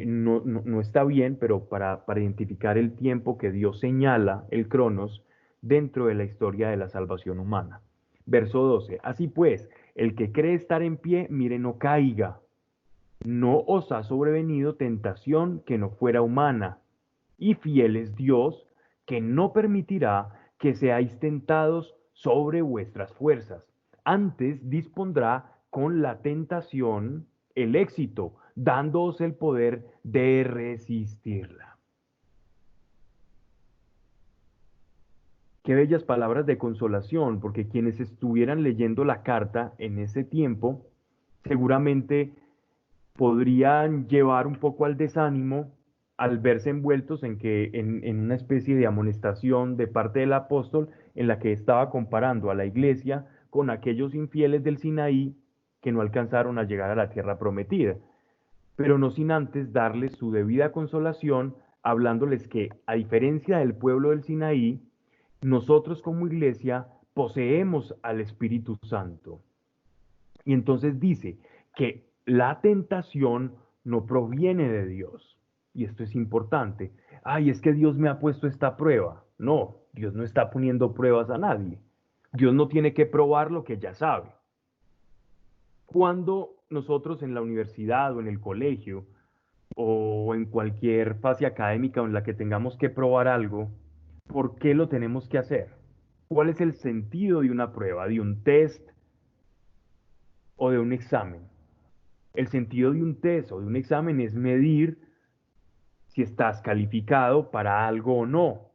no está bien, pero para identificar el tiempo que Dios señala, el cronos, dentro de la historia de la salvación humana. Verso 12. Así pues, el que cree estar en pie, mire, no caiga. No os ha sobrevenido tentación que no fuera humana, y fiel es Dios, que no permitirá que seáis tentados sobre vuestras fuerzas. Antes dispondrá con la tentación el éxito, dándoos el poder de resistirla. Qué bellas palabras de consolación, porque quienes estuvieran leyendo la carta en ese tiempo, seguramente podrían llevar un poco al desánimo al verse envueltos en una especie de amonestación de parte del apóstol, en la que estaba comparando a la iglesia con aquellos infieles del Sinaí que no alcanzaron a llegar a la tierra prometida, pero no sin antes darles su debida consolación, hablándoles que, a diferencia del pueblo del Sinaí, nosotros como iglesia poseemos al Espíritu Santo. Y entonces dice que la tentación no proviene de Dios. Y esto es importante. Ay, es que Dios me ha puesto esta prueba. No, Dios no está poniendo pruebas a nadie. Dios no tiene que probar lo que ya sabe. Cuando nosotros en la universidad o en el colegio o en cualquier fase académica en la que tengamos que probar algo, ¿por qué lo tenemos que hacer? ¿Cuál es el sentido de una prueba, de un test o de un examen? El sentido de un test o de un examen es medir si estás calificado para algo o no.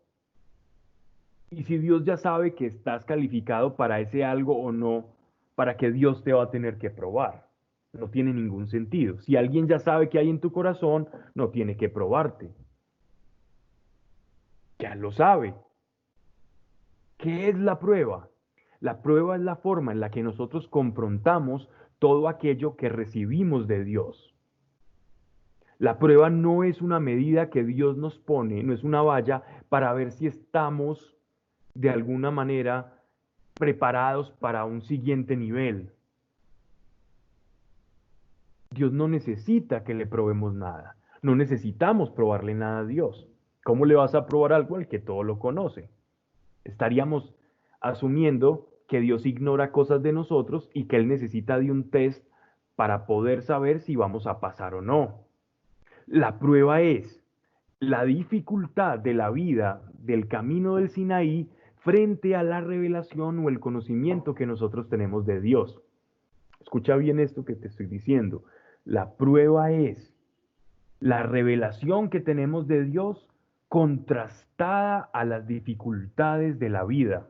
Y si Dios ya sabe que estás calificado para ese algo o no, ¿para qué Dios te va a tener que probar? No tiene ningún sentido. Si alguien ya sabe qué hay en tu corazón, no tiene que probarte. Ya lo sabe. ¿Qué es la prueba? La prueba es la forma en la que nosotros confrontamos todo aquello que recibimos de Dios. La prueba no es una medida que Dios nos pone, no es una valla para ver si estamos de alguna manera preparados para un siguiente nivel. Dios no necesita que le probemos nada. No necesitamos probarle nada a Dios. ¿Cómo le vas a probar algo al que todo lo conoce? Estaríamos asumiendo que Dios ignora cosas de nosotros y que Él necesita de un test para poder saber si vamos a pasar o no. La prueba es la dificultad de la vida, del camino del Sinaí, frente a la revelación o el conocimiento que nosotros tenemos de Dios. Escucha bien esto que te estoy diciendo. La prueba es la revelación que tenemos de Dios contrastada a las dificultades de la vida.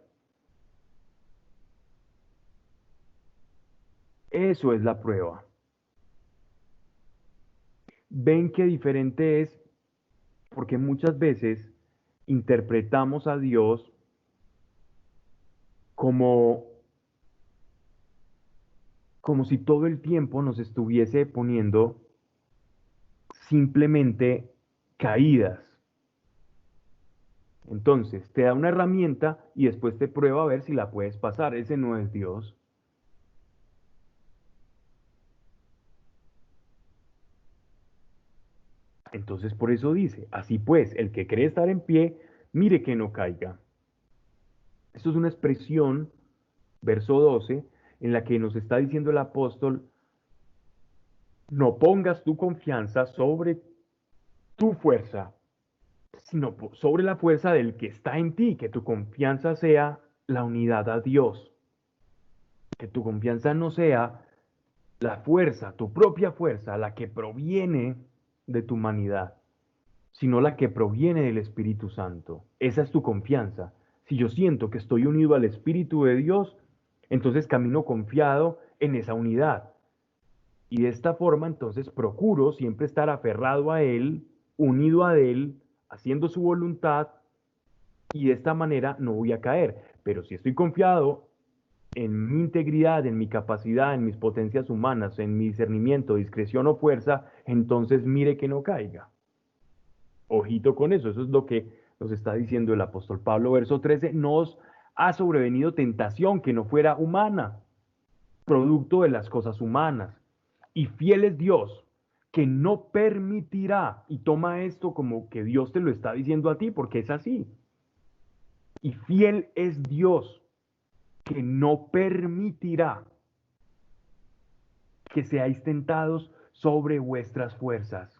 Eso es la prueba. ¿Ven qué diferente es? Porque muchas veces interpretamos a Dios como, como si todo el tiempo nos estuviese poniendo simplemente caídas. Entonces, te da una herramienta y después te prueba a ver si la puedes pasar. Ese no es Dios. Entonces, por eso dice, así pues, el que cree estar en pie, mire que no caiga. Esto es una expresión, verso 12, en la que nos está diciendo el apóstol, no pongas tu confianza sobre tu fuerza, sino sobre la fuerza del que está en ti, que tu confianza sea la unidad a Dios, que tu confianza no sea la fuerza, tu propia fuerza, la que proviene de tu humanidad, sino la que proviene del Espíritu Santo. Esa es tu confianza. Si yo siento que estoy unido al Espíritu de Dios, entonces camino confiado en esa unidad. Y de esta forma, entonces procuro siempre estar aferrado a Él, unido a Él, haciendo su voluntad, y de esta manera no voy a caer. Pero si estoy confiado en mi integridad, en mi capacidad, en mis potencias humanas, en mi discernimiento, discreción o fuerza, entonces mire que no caiga. Ojito con eso, eso es lo que nos está diciendo el apóstol Pablo, verso 13, nos ha sobrevenido tentación que no fuera humana, producto de las cosas humanas. Y fiel es Dios, que no permitirá, y toma esto como que Dios te lo está diciendo a ti, porque es así. Y fiel es Dios, que no permitirá que seáis tentados sobre vuestras fuerzas.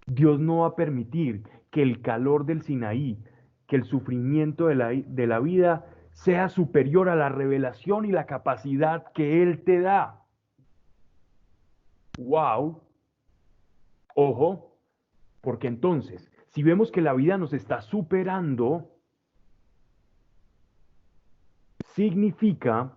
Dios no va a permitir que el calor del Sinaí, que el sufrimiento de la vida sea superior a la revelación y la capacidad que Él te da. ¡Wow! Ojo, porque entonces, si vemos que la vida nos está superando, significa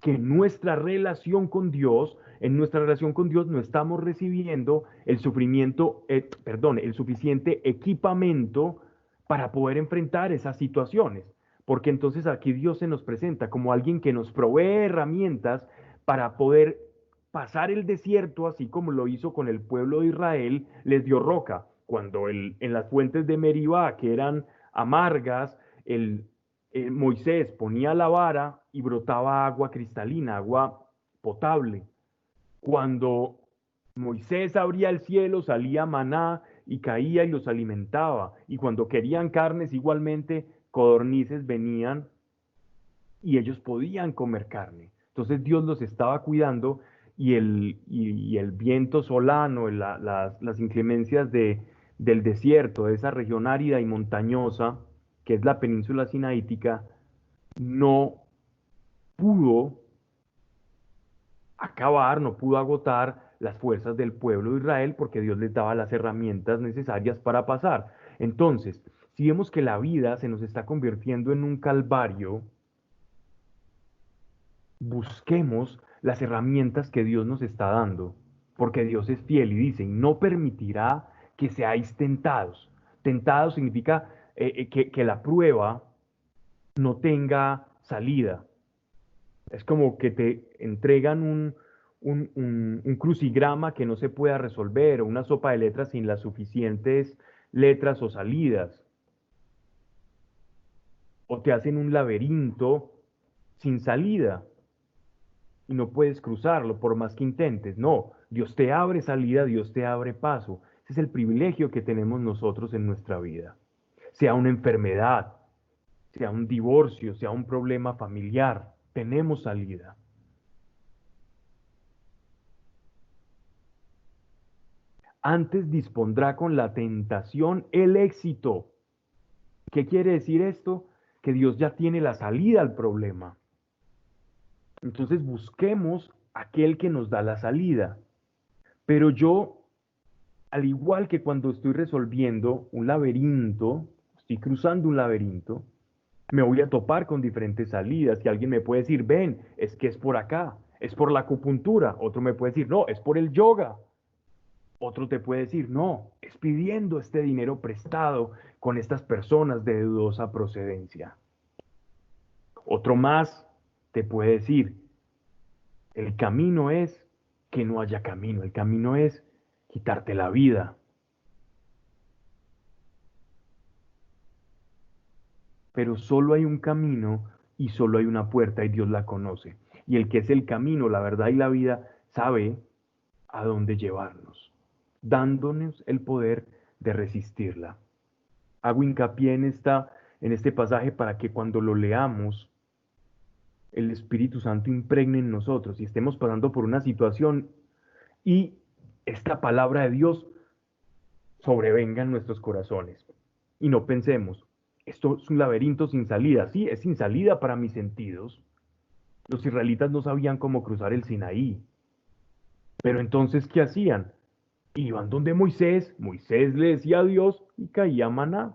que nuestra relación con Dios, en nuestra relación con Dios no estamos recibiendo el sufrimiento, el suficiente equipamiento para poder enfrentar esas situaciones. Porque entonces aquí Dios se nos presenta como alguien que nos provee herramientas para poder pasar el desierto, así como lo hizo con el pueblo de Israel, les dio roca. Cuando en las fuentes de Meribá, que eran amargas, el, Moisés ponía la vara y brotaba agua cristalina, agua potable. Cuando Moisés abría el cielo, salía maná y caía y los alimentaba. Y cuando querían carnes, igualmente, codornices venían y ellos podían comer carne. Entonces Dios los estaba cuidando y el viento solano, las inclemencias del desierto, de esa región árida y montañosa, que es la península sinaítica, no pudo acabar, no pudo agotar las fuerzas del pueblo de Israel porque Dios les daba las herramientas necesarias para pasar. Entonces, si vemos que la vida se nos está convirtiendo en un calvario, busquemos las herramientas que Dios nos está dando, porque Dios es fiel y dice, y no permitirá que seáis tentados. Tentados significa que la prueba no tenga salida. Es como que te entregan un crucigrama que no se pueda resolver, o una sopa de letras sin las suficientes letras o salidas, o te hacen un laberinto sin salida y no puedes cruzarlo por más que intentes. No, Dios te abre salida, Dios te abre paso. Ese es el privilegio que tenemos nosotros en nuestra vida. Sea una enfermedad, sea un divorcio, sea un problema familiar, tenemos salida. Antes dispondrá con la tentación el éxito. ¿Qué quiere decir esto? Que Dios ya tiene la salida al problema. Entonces busquemos aquel que nos da la salida. Pero yo, al igual que cuando estoy resolviendo un laberinto, estoy cruzando un laberinto, me voy a topar con diferentes salidas y alguien me puede decir, ven, es que es por acá, es por la acupuntura. Otro me puede decir, no, es por el yoga. Otro te puede decir, no, es pidiendo este dinero prestado con estas personas de dudosa procedencia. Otro más te puede decir, el camino es que no haya camino, el camino es quitarte la vida. Pero solo hay un camino y solo hay una puerta y Dios la conoce. Y el que es el camino, la verdad y la vida, sabe a dónde llevarnos, dándonos el poder de resistirla. Hago hincapié en este pasaje para que cuando lo leamos, el Espíritu Santo impregne en nosotros y estemos pasando por una situación y esta palabra de Dios sobrevenga en nuestros corazones. Y no pensemos, esto es un laberinto sin salida. Sí, es sin salida para mis sentidos. Los israelitas no sabían cómo cruzar el Sinaí. Pero entonces, ¿qué hacían? Iban donde Moisés, Moisés le decía a Dios y caía maná.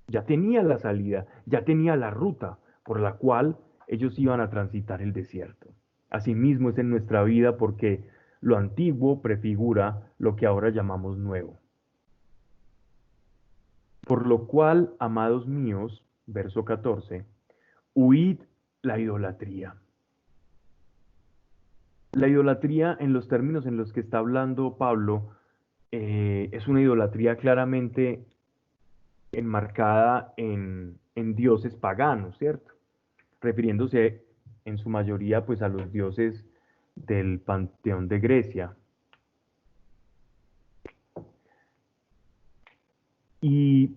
Ya tenía la salida, ya tenía la ruta por la cual ellos iban a transitar el desierto. Asimismo es en nuestra vida porque lo antiguo prefigura lo que ahora llamamos nuevo. Por lo cual, amados míos, verso 14, huid la idolatría. La idolatría, en los términos en los que está hablando Pablo, es una idolatría claramente enmarcada en dioses paganos, ¿cierto? Refiriéndose en su mayoría pues a los dioses del panteón de Grecia. Y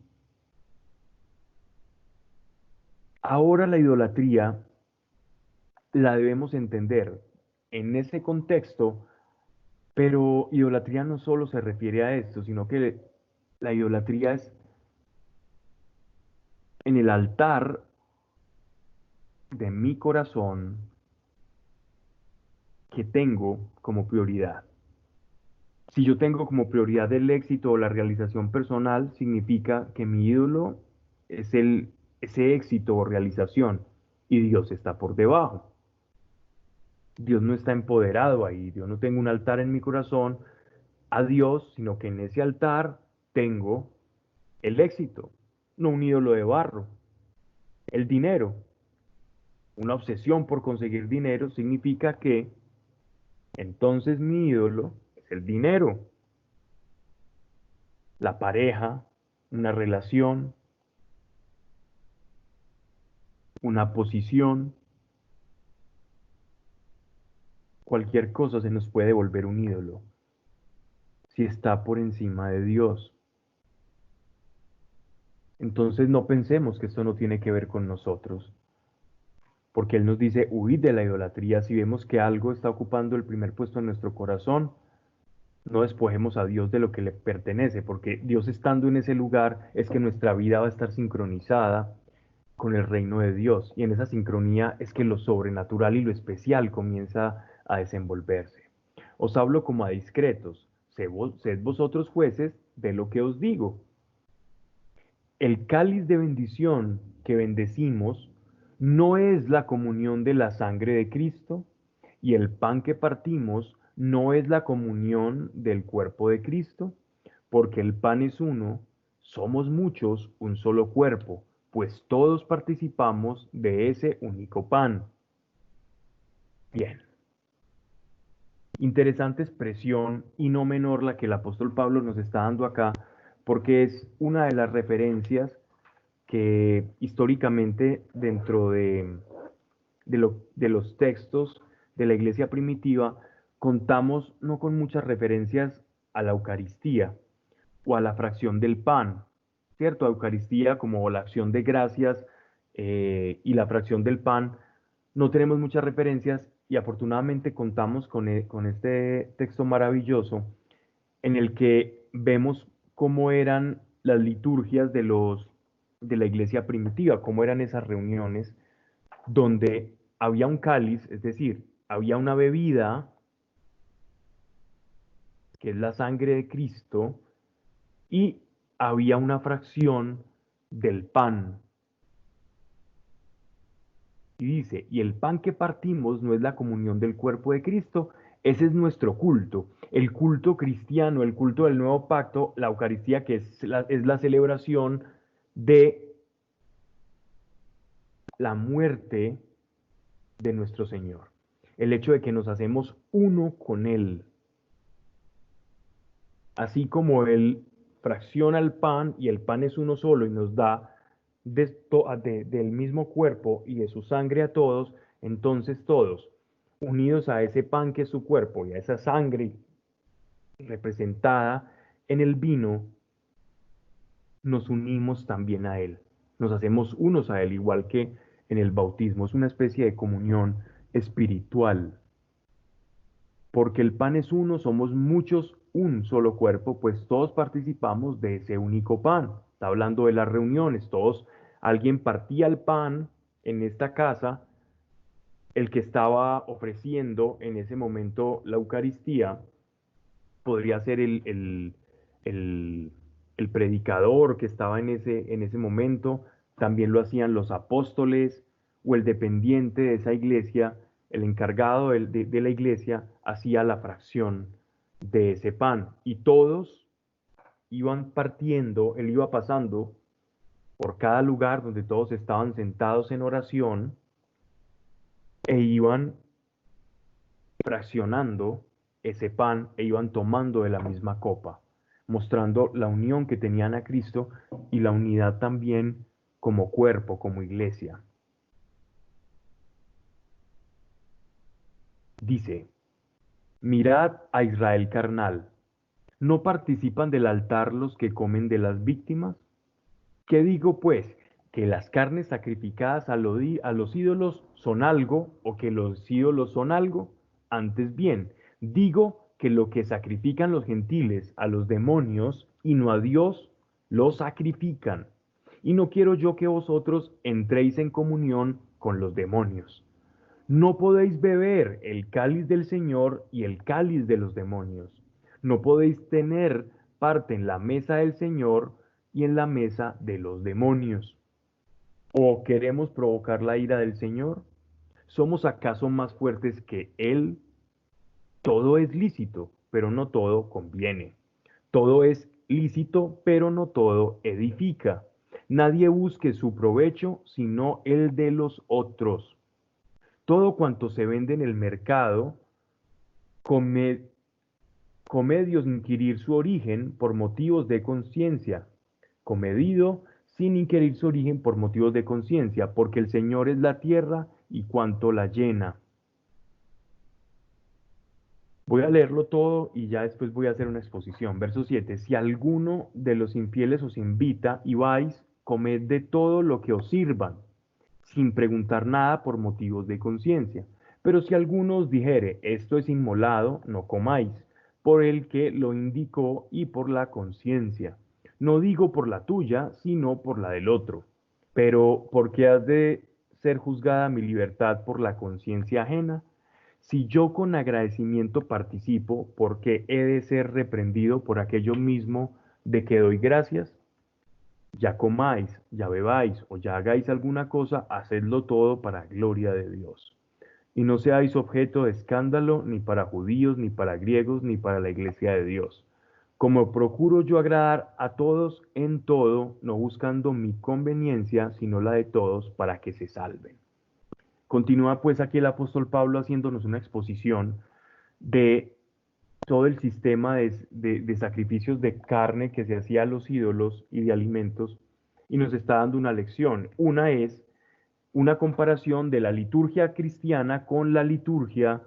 ahora la idolatría la debemos entender en ese contexto, pero idolatría no solo se refiere a esto, sino que la idolatría es en el altar de mi corazón que tengo como prioridad. Si yo tengo como prioridad el éxito o la realización personal, significa que mi ídolo es ese éxito o realización y Dios está por debajo. Dios no está empoderado ahí, Dios no tengo un altar en mi corazón a Dios, sino que en ese altar tengo el éxito, no un ídolo de barro. El dinero, una obsesión por conseguir dinero, significa que entonces mi ídolo es el dinero, la pareja, una relación, una posición, cualquier cosa se nos puede volver un ídolo si está por encima de Dios. Entonces no pensemos que esto no tiene que ver con nosotros, porque Él nos dice, huid de la idolatría. Si vemos que algo está ocupando el primer puesto en nuestro corazón, no despojemos a Dios de lo que le pertenece, porque Dios estando en ese lugar es que nuestra vida va a estar sincronizada con el reino de Dios. Y en esa sincronía es que lo sobrenatural y lo especial comienza a desenvolverse. Os hablo como a discretos. Sed vosotros jueces de lo que os digo. El cáliz de bendición que bendecimos no es la comunión de la sangre de Cristo, y el pan que partimos no es la comunión del cuerpo de Cristo, porque el pan es uno, somos muchos, un solo cuerpo, pues todos participamos de ese único pan. Bien, interesante expresión y no menor la que el apóstol Pablo nos está dando acá, porque es una de las referencias que históricamente dentro de los textos de la iglesia primitiva contamos no con muchas referencias a la Eucaristía o a la fracción del pan, ¿cierto? Eucaristía como la acción de gracias y la fracción del pan, no tenemos muchas referencias y afortunadamente contamos con este texto maravilloso en el que vemos cómo eran las liturgias de la iglesia primitiva, cómo eran esas reuniones donde había un cáliz, es decir, había una bebida, que es la sangre de Cristo, y había una fracción del pan. Y dice, y el pan que partimos no es la comunión del cuerpo de Cristo, ese es nuestro culto. El culto cristiano, el culto del nuevo pacto, la Eucaristía, que es la celebración de la muerte de nuestro Señor. El hecho de que nos hacemos uno con Él. Así como Él fracciona el pan y el pan es uno solo y nos da del mismo cuerpo y de su sangre a todos, entonces todos, unidos a ese pan que es su cuerpo y a esa sangre representada en el vino, nos unimos también a Él. Nos hacemos unos a Él, igual que en el bautismo. Es una especie de comunión espiritual. Porque el pan es uno, somos muchos, un solo cuerpo, pues todos participamos de ese único pan. Está hablando de las reuniones, todos, alguien partía el pan en esta casa, el que estaba ofreciendo en ese momento la Eucaristía, podría ser el, el predicador que estaba en ese momento, también lo hacían los apóstoles o el dependiente de esa iglesia, el encargado de la iglesia, hacía la fracción de ese pan y todos iban partiendo, él iba pasando por cada lugar donde todos estaban sentados en oración e iban fraccionando ese pan e iban tomando de la misma copa, mostrando la unión que tenían a Cristo y la unidad también como cuerpo, como iglesia. Dice, mirad a Israel carnal, ¿no participan del altar los que comen de las víctimas? ¿Qué digo pues? ¿Que las carnes sacrificadas a los ídolos son algo o que los ídolos son algo? Antes bien, digo que lo que sacrifican los gentiles a los demonios y no a Dios, lo sacrifican. Y no quiero yo que vosotros entréis en comunión con los demonios. No podéis beber el cáliz del Señor y el cáliz de los demonios. No podéis tener parte en la mesa del Señor y en la mesa de los demonios. ¿O queremos provocar la ira del Señor? ¿Somos acaso más fuertes que Él? Todo es lícito, pero no todo conviene. Todo es lícito, pero no todo edifica. Nadie busque su provecho, sino el de los otros. Todo cuanto se vende en el mercado, come, comedios inquirir su origen por motivos de conciencia. Comedido sin inquirir su origen por motivos de conciencia, porque el Señor es la tierra y cuanto la llena. Voy a leerlo todo y ya después voy a hacer una exposición. Verso 7. Si alguno de los infieles os invita y vais, comed de todo lo que os sirvan, sin preguntar nada por motivos de conciencia. Pero si alguno os dijere, esto es inmolado, no comáis, por el que lo indicó y por la conciencia. No digo por la tuya, sino por la del otro. Pero ¿por qué has de ser juzgada mi libertad por la conciencia ajena? Si yo con agradecimiento participo, porque he de ser reprendido por aquello mismo de que doy gracias? Ya comáis, ya bebáis o ya hagáis alguna cosa, hacedlo todo para gloria de Dios. Y no seáis objeto de escándalo ni para judíos, ni para griegos, ni para la iglesia de Dios. Como procuro yo agradar a todos en todo, no buscando mi conveniencia, sino la de todos, para que se salven. Continúa pues aquí el apóstol Pablo haciéndonos una exposición de todo el sistema de sacrificios de carne que se hacía a los ídolos y de alimentos, y nos está dando una lección. Una es una comparación de la liturgia cristiana con la liturgia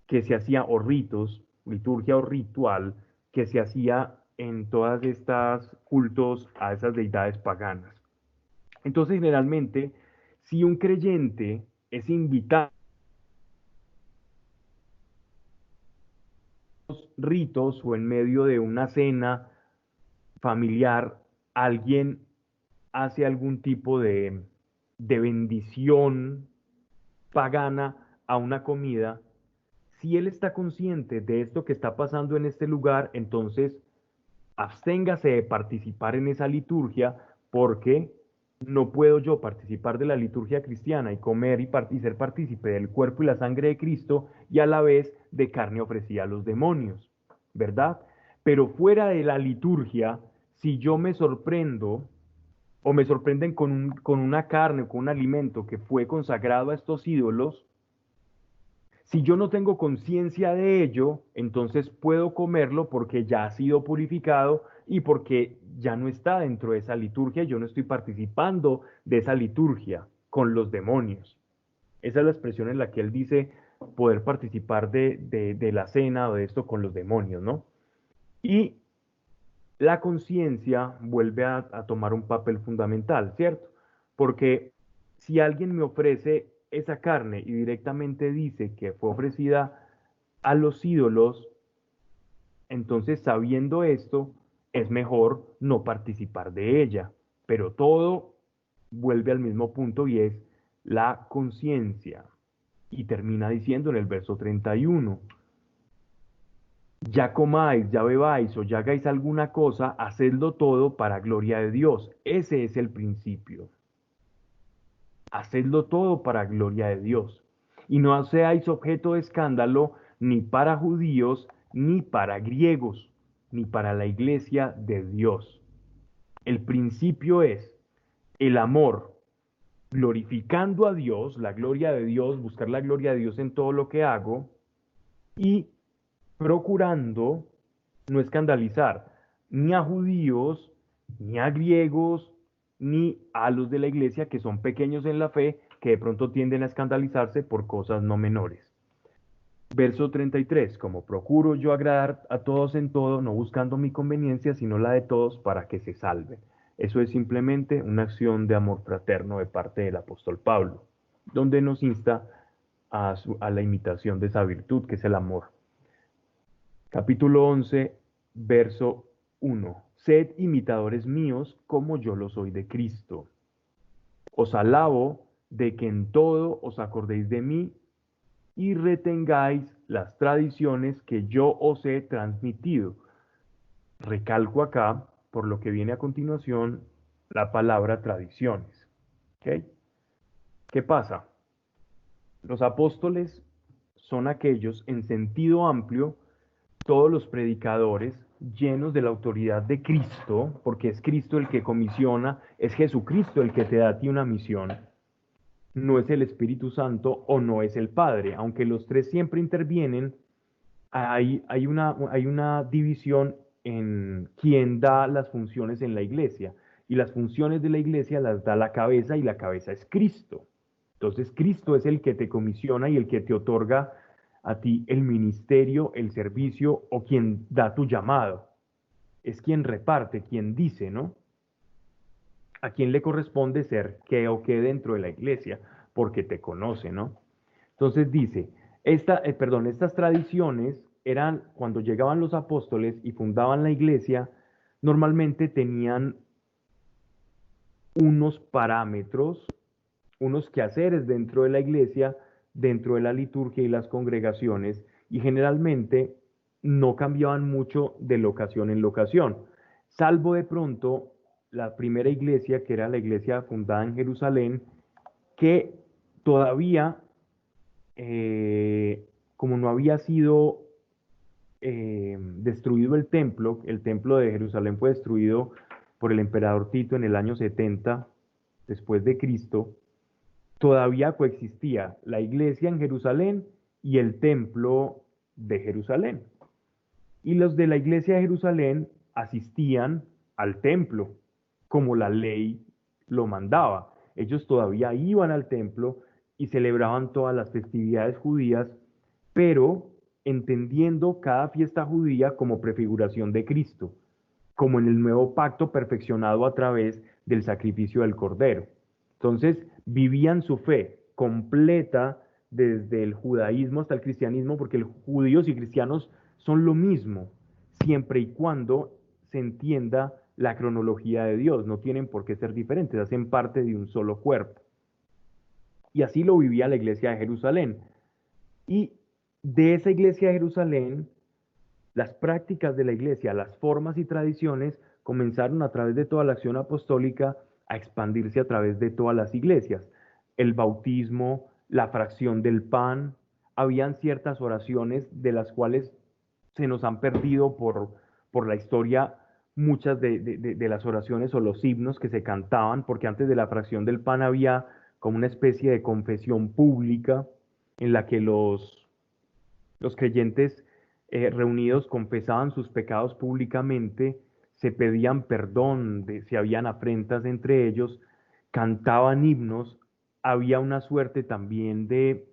que se hacía, o ritos, liturgia o ritual, que se hacía en todas estas cultos a esas deidades paganas. Entonces, generalmente, si un creyente es invitado a los ritos o en medio de una cena familiar, alguien hace algún tipo de bendición pagana a una comida, si él está consciente de esto que está pasando en este lugar, entonces absténgase de participar en esa liturgia, porque no puedo yo participar de la liturgia cristiana y comer y ser partícipe del cuerpo y la sangre de Cristo y a la vez de carne ofrecida a los demonios, ¿verdad? Pero fuera de la liturgia, si yo me sorprendo o me sorprenden con una carne o con un alimento que fue consagrado a estos ídolos, si yo no tengo conciencia de ello, entonces puedo comerlo porque ya ha sido purificado y porque ya no está dentro de esa liturgia, yo no estoy participando de esa liturgia con los demonios. Esa es la expresión en la que él dice poder participar de la cena o de esto con los demonios, ¿no? Y la conciencia vuelve a tomar un papel fundamental, ¿cierto? Porque si alguien me ofrece esa carne y directamente dice que fue ofrecida a los ídolos, entonces sabiendo esto, es mejor no participar de ella. Pero todo vuelve al mismo punto y es la conciencia. Y termina diciendo en el verso 31, ya comáis, ya bebáis o ya hagáis alguna cosa, hacedlo todo para gloria de Dios. Ese es el principio. Hacedlo todo para gloria de Dios. Y no seáis objeto de escándalo ni para judíos, ni para griegos, ni para la iglesia de Dios. El principio es el amor, glorificando a Dios, la gloria de Dios, buscar la gloria de Dios en todo lo que hago, y procurando no escandalizar ni a judíos, ni a griegos, ni a los de la iglesia que son pequeños en la fe, que de pronto tienden a escandalizarse por cosas no menores. Verso 33, como procuro yo agradar a todos en todo, no buscando mi conveniencia, sino la de todos para que se salven. Eso es simplemente una acción de amor fraterno de parte del apóstol Pablo, donde nos insta a la imitación de esa virtud que es el amor. Capítulo 11, verso 1. Sed imitadores míos como yo lo soy de Cristo. Os alabo de que en todo os acordéis de mí y retengáis las tradiciones que yo os he transmitido. Recalco acá, por lo que viene a continuación, la palabra tradiciones. ¿Ok? ¿Qué pasa? Los apóstoles son aquellos, en sentido amplio, todos los predicadores llenos de la autoridad de Cristo, porque es Cristo el que comisiona, es Jesucristo el que te da a ti una misión, no es el Espíritu Santo o no es el Padre, aunque los tres siempre intervienen, hay una división en quién da las funciones en la iglesia, y las funciones de la iglesia las da la cabeza y la cabeza es Cristo. Entonces Cristo es el que te comisiona y el que te otorga a ti el ministerio, el servicio o quien da tu llamado. Es quien reparte, quien dice, ¿no? A quién le corresponde ser qué o qué dentro de la iglesia, porque te conoce, ¿no? Entonces dice, estas tradiciones eran cuando llegaban los apóstoles y fundaban la iglesia, normalmente tenían unos parámetros, unos quehaceres dentro de la iglesia dentro de la liturgia y las congregaciones, y generalmente no cambiaban mucho de locación en locación, salvo de pronto la primera iglesia, que era la iglesia fundada en Jerusalén, que todavía, como no había sido destruido el templo de Jerusalén fue destruido por el emperador Tito en el año 70 después de Cristo, todavía coexistía la iglesia en Jerusalén y el templo de Jerusalén. Y los de la iglesia de Jerusalén asistían al templo, como la ley lo mandaba. Ellos todavía iban al templo y celebraban todas las festividades judías, pero entendiendo cada fiesta judía como prefiguración de Cristo, como en el nuevo pacto perfeccionado a través del sacrificio del Cordero. Entonces, vivían su fe completa desde el judaísmo hasta el cristianismo, porque los judíos y cristianos son lo mismo, siempre y cuando se entienda la cronología de Dios. No tienen por qué ser diferentes, hacen parte de un solo cuerpo. Y así lo vivía la iglesia de Jerusalén. Y de esa iglesia de Jerusalén, las prácticas de la iglesia, las formas y tradiciones comenzaron a través de toda la acción apostólica a expandirse a través de todas las iglesias. El bautismo, la fracción del pan, habían ciertas oraciones de las cuales se nos han perdido por la historia muchas de las oraciones o los himnos que se cantaban, porque antes de la fracción del pan había como una especie de confesión pública en la que los creyentes reunidos confesaban sus pecados públicamente, se pedían perdón de si habían afrentas entre ellos, cantaban himnos, había una suerte también de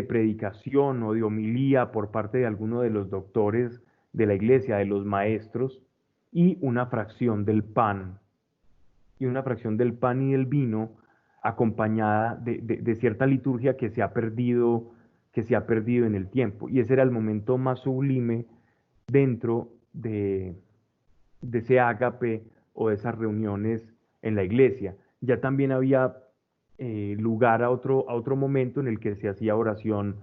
predicación o de homilía por parte de alguno de los doctores de la iglesia, de los maestros, y una fracción del pan, y una fracción del pan y del vino acompañada de cierta liturgia que se ha perdido en el tiempo. Y ese era el momento más sublime dentro de ese ágape o de esas reuniones en la iglesia. Ya también había lugar a otro momento en el que se hacía oración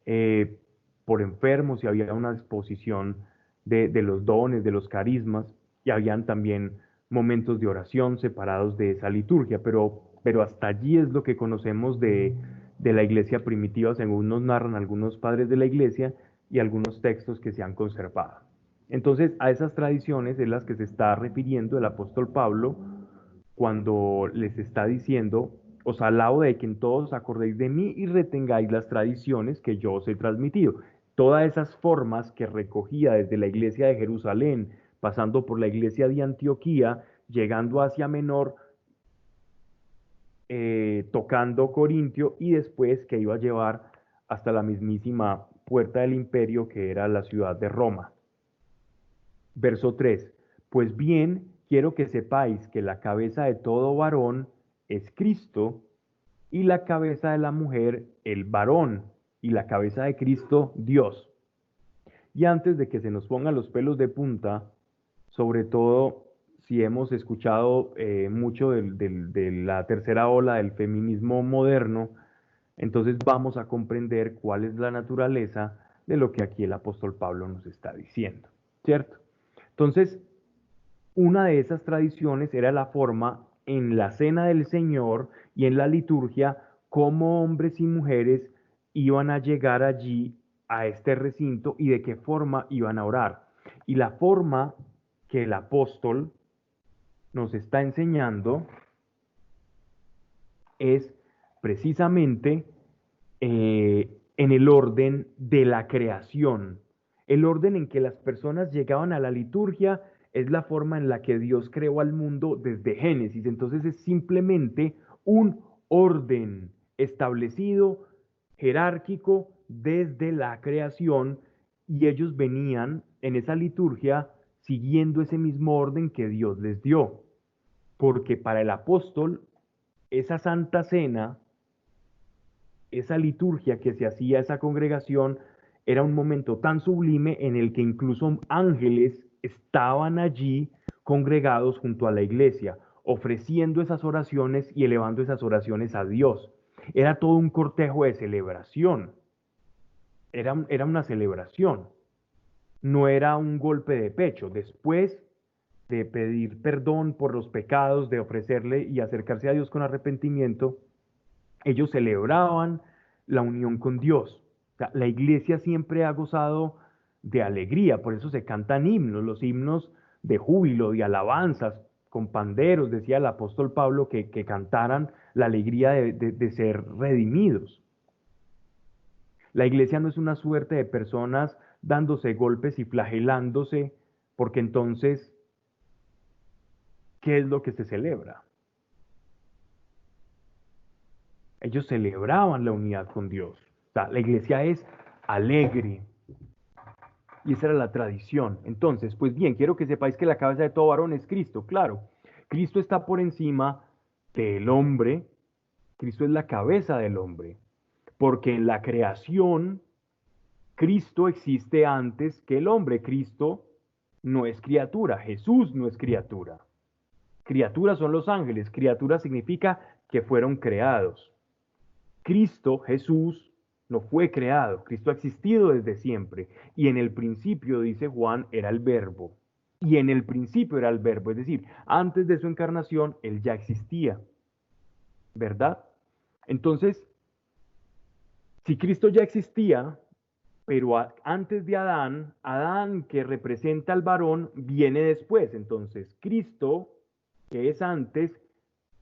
eh, por enfermos y había una exposición de los dones, de los carismas, y habían también momentos de oración separados de esa liturgia, pero hasta allí es lo que conocemos de la iglesia primitiva, según nos narran algunos padres de la iglesia y algunos textos que se han conservado. Entonces, a esas tradiciones es las que se está refiriendo el apóstol Pablo cuando les está diciendo, os alabo de que en todos acordéis de mí y retengáis las tradiciones que yo os he transmitido. Todas esas formas que recogía desde la iglesia de Jerusalén, pasando por la iglesia de Antioquía, llegando hacia Menor, tocando Corintio y después que iba a llevar hasta la mismísima puerta del imperio que era la ciudad de Roma. Verso 3. Pues bien, quiero que sepáis que la cabeza de todo varón es Cristo, y la cabeza de la mujer el varón, y la cabeza de Cristo Dios. Y antes de que se nos pongan los pelos de punta, sobre todo si hemos escuchado mucho de la tercera ola del feminismo moderno, entonces vamos a comprender cuál es la naturaleza de lo que aquí el apóstol Pablo nos está diciendo, ¿cierto? Entonces, una de esas tradiciones era la forma en la cena del Señor y en la liturgia, cómo hombres y mujeres iban a llegar allí a este recinto y de qué forma iban a orar. Y la forma que el apóstol nos está enseñando es precisamente en el orden de la creación. El orden en que las personas llegaban a la liturgia es la forma en la que Dios creó al mundo desde Génesis. Entonces es simplemente un orden establecido, jerárquico, desde la creación, y ellos venían en esa liturgia siguiendo ese mismo orden que Dios les dio. Porque para el apóstol, esa santa cena, esa liturgia que se hacía a esa congregación, era un momento tan sublime en el que incluso ángeles estaban allí congregados junto a la iglesia, ofreciendo esas oraciones y elevando esas oraciones a Dios. Era todo un cortejo de celebración, era una celebración, no era un golpe de pecho. Después de pedir perdón por los pecados, de ofrecerle y acercarse a Dios con arrepentimiento, ellos celebraban la unión con Dios. O sea, la iglesia siempre ha gozado de alegría, por eso se cantan himnos, los himnos de júbilo, de alabanzas, con panderos, decía el apóstol Pablo, que cantaran la alegría de ser redimidos. La iglesia no es una suerte de personas dándose golpes y flagelándose, porque entonces, ¿qué es lo que se celebra? Ellos celebraban la unidad con Dios. O sea, la iglesia es alegre. Y esa era la tradición. Entonces, pues bien, quiero que sepáis que la cabeza de todo varón es Cristo, claro. Cristo está por encima del hombre. Cristo es la cabeza del hombre. Porque en la creación, Cristo existe antes que el hombre. Cristo no es criatura. Jesús no es criatura. Criaturas son los ángeles. Criatura significa que fueron creados. Cristo, Jesús, no fue creado, Cristo ha existido desde siempre. Y en el principio, dice Juan, era el verbo. Y en el principio era el verbo, es decir, antes de su encarnación, él ya existía, ¿verdad? Entonces, si Cristo ya existía, pero antes de Adán, Adán que representa al varón, viene después. Entonces, Cristo, que es antes,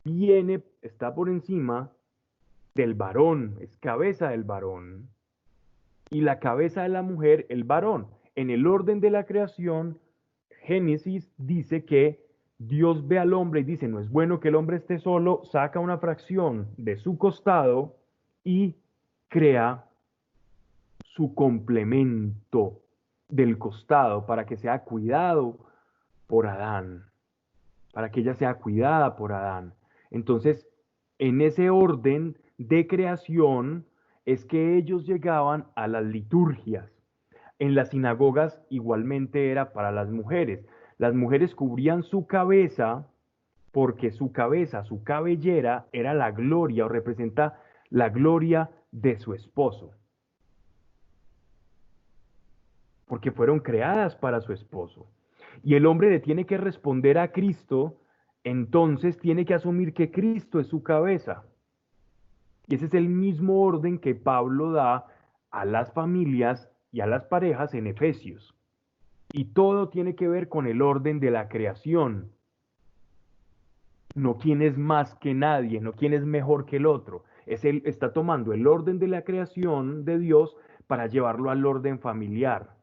viene, está por encima del varón, es cabeza del varón, y la cabeza de la mujer, el varón. En el orden de la creación, Génesis dice que Dios ve al hombre y dice, no es bueno que el hombre esté solo, saca una fracción de su costado y crea su complemento del costado para que sea cuidado por Adán, para que ella sea cuidada por Adán. Entonces, en ese orden de creación es que ellos llegaban a las liturgias. En las sinagogas igualmente era para las mujeres. Las mujeres cubrían su cabeza porque su cabeza, su cabellera, era la gloria o representa la gloria de su esposo, porque fueron creadas para su esposo. Y el hombre le tiene que responder a Cristo, entonces tiene que asumir que Cristo es su cabeza. Y ese es el mismo orden que Pablo da a las familias y a las parejas en Efesios. Y todo tiene que ver con el orden de la creación. No quién es más que nadie, no quién es mejor que el otro. Él está tomando el orden de la creación de Dios para llevarlo al orden familiar,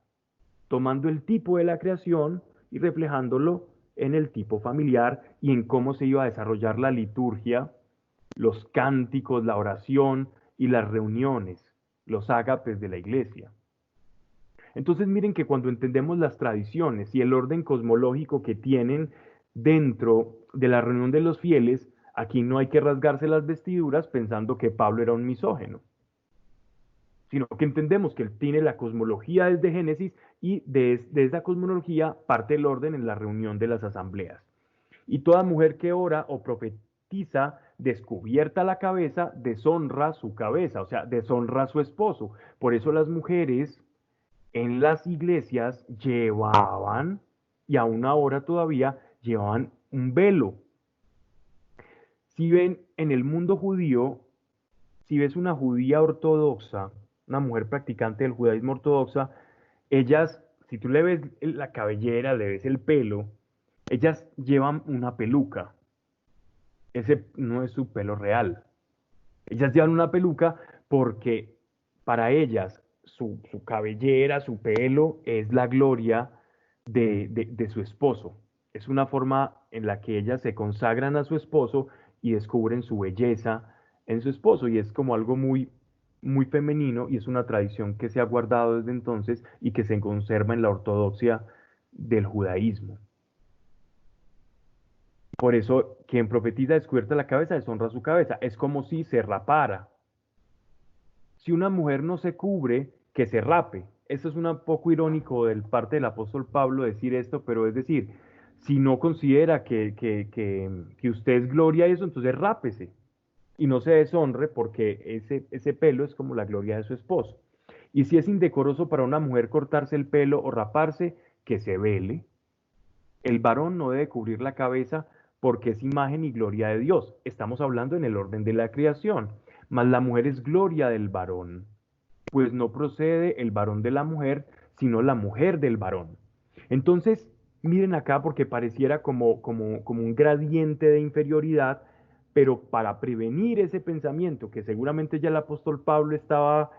tomando el tipo de la creación y reflejándolo en el tipo familiar y en cómo se iba a desarrollar la liturgia, los cánticos, la oración y las reuniones, los ágapes de la iglesia. Entonces miren que cuando entendemos las tradiciones y el orden cosmológico que tienen dentro de la reunión de los fieles, aquí no hay que rasgarse las vestiduras pensando que Pablo era un misógeno, sino que entendemos que él tiene la cosmología desde Génesis y de esa cosmología parte el orden en la reunión de las asambleas. Y toda mujer que ora o profetiza descubierta la cabeza, deshonra su cabeza, o sea, deshonra a su esposo. Por eso las mujeres en las iglesias llevaban, y aún ahora todavía, llevaban un velo. Si ven en el mundo judío, si ves una judía ortodoxa, una mujer practicante del judaísmo ortodoxa, ellas, si tú le ves la cabellera, le ves el pelo, ellas llevan una peluca. Ese no es su pelo real. Ellas llevan una peluca porque para ellas su cabellera, su pelo es la gloria de su esposo. Es una forma en la que ellas se consagran a su esposo y descubren su belleza en su esposo. Y es como algo muy, muy femenino y es una tradición que se ha guardado desde entonces y que se conserva en la ortodoxia del judaísmo. Por eso, quien profetiza descubierta la cabeza deshonra su cabeza. Es como si se rapara. Si una mujer no se cubre, que se rape. Eso es un poco irónico del parte del apóstol Pablo decir esto, pero es decir, si no considera que usted es gloria y eso, entonces rápese. y no se deshonre porque ese pelo es como la gloria de su esposo. Y si es indecoroso para una mujer cortarse el pelo o raparse, que se vele. El varón no debe cubrir la cabeza porque es imagen y gloria de Dios. Estamos hablando en el orden de la creación. Mas la mujer es gloria del varón, pues no procede el varón de la mujer, sino la mujer del varón. Entonces, miren acá porque pareciera como un gradiente de inferioridad, pero para prevenir ese pensamiento que seguramente ya el apóstol Pablo estaba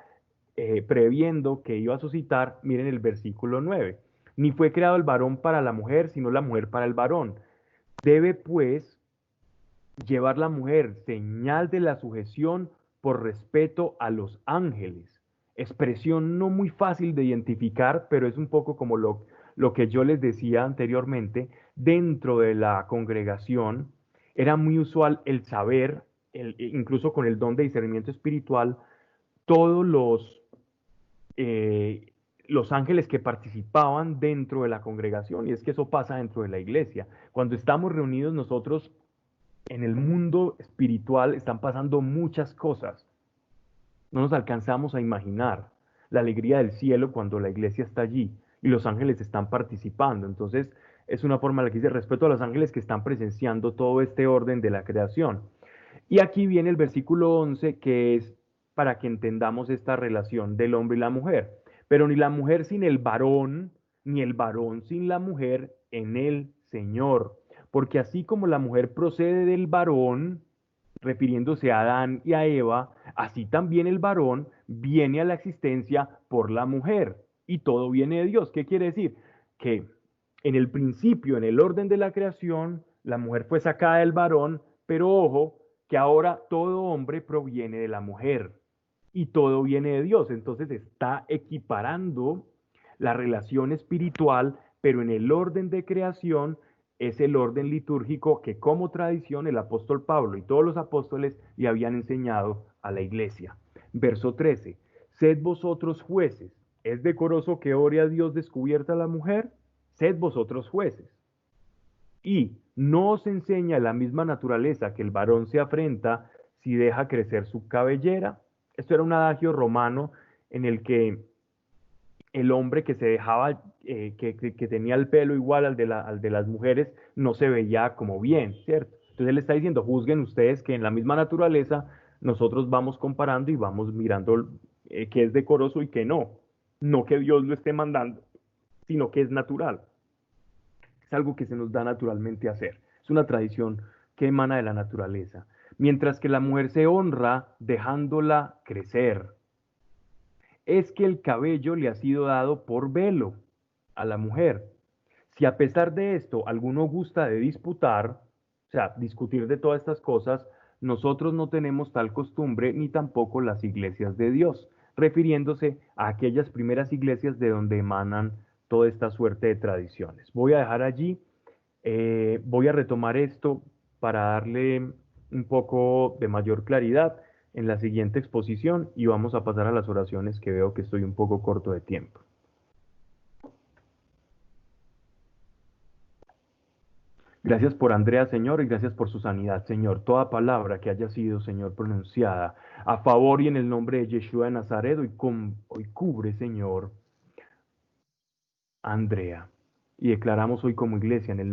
previendo que iba a suscitar, miren el versículo 9. Ni fue creado el varón para la mujer, sino la mujer para el varón. Debe pues llevar la mujer señal de la sujeción por respeto a los ángeles. Expresión no muy fácil de identificar, pero es un poco como lo que yo les decía anteriormente. Dentro de la congregación era muy usual el saber, incluso con el don de discernimiento espiritual, todos eh, los ángeles que participaban dentro de la congregación. Y es que eso pasa dentro de la iglesia. Cuando estamos reunidos nosotros en el mundo espiritual están pasando muchas cosas. No nos alcanzamos a imaginar la alegría del cielo cuando la iglesia está allí y los ángeles están participando. Entonces, es una forma en la que dice respeto a los ángeles que están presenciando todo este orden de la creación. Y aquí viene el versículo 11 que es para que entendamos esta relación del hombre y la mujer. Pero ni la mujer sin el varón, ni el varón sin la mujer en el Señor. Porque así como la mujer procede del varón, refiriéndose a Adán y a Eva, así también el varón viene a la existencia por la mujer. Y todo viene de Dios. ¿Qué quiere decir? Que en el principio, en el orden de la creación, la mujer fue sacada del varón, pero ojo, que ahora todo hombre proviene de la mujer y todo viene de Dios. Entonces está equiparando la relación espiritual, pero en el orden de creación es el orden litúrgico que como tradición el apóstol Pablo y todos los apóstoles le habían enseñado a la iglesia. Verso 13. Sed vosotros jueces. ¿Es decoroso que ore a Dios descubierta la mujer? Sed vosotros jueces. Y no os enseña la misma naturaleza que el varón se afrenta si deja crecer su cabellera. Esto era un adagio romano en el que el hombre que se dejaba, que tenía el pelo igual al de las mujeres, no se veía como bien, ¿cierto? Entonces él está diciendo, juzguen ustedes que en la misma naturaleza nosotros vamos comparando y vamos mirando qué es decoroso y qué no. No que Dios lo esté mandando, sino que es natural. Es algo que se nos da naturalmente hacer. Es una tradición que emana de la naturaleza. Mientras que la mujer se honra dejándola crecer. Es que el cabello le ha sido dado por velo a la mujer. Si a pesar de esto alguno gusta de disputar, o sea, discutir de todas estas cosas, nosotros no tenemos tal costumbre ni tampoco las iglesias de Dios, refiriéndose a aquellas primeras iglesias de donde emanan toda esta suerte de tradiciones. Voy a dejar allí, voy a retomar esto para darle un poco de mayor claridad en la siguiente exposición y vamos a pasar a las oraciones que veo que estoy un poco corto de tiempo. Gracias por Andrea, Señor, y gracias por su sanidad, Señor. Toda palabra que haya sido, Señor, pronunciada a favor y en el nombre de Yeshua de Nazaret, hoy cubre, Señor, a Andrea. Y declaramos hoy como iglesia en el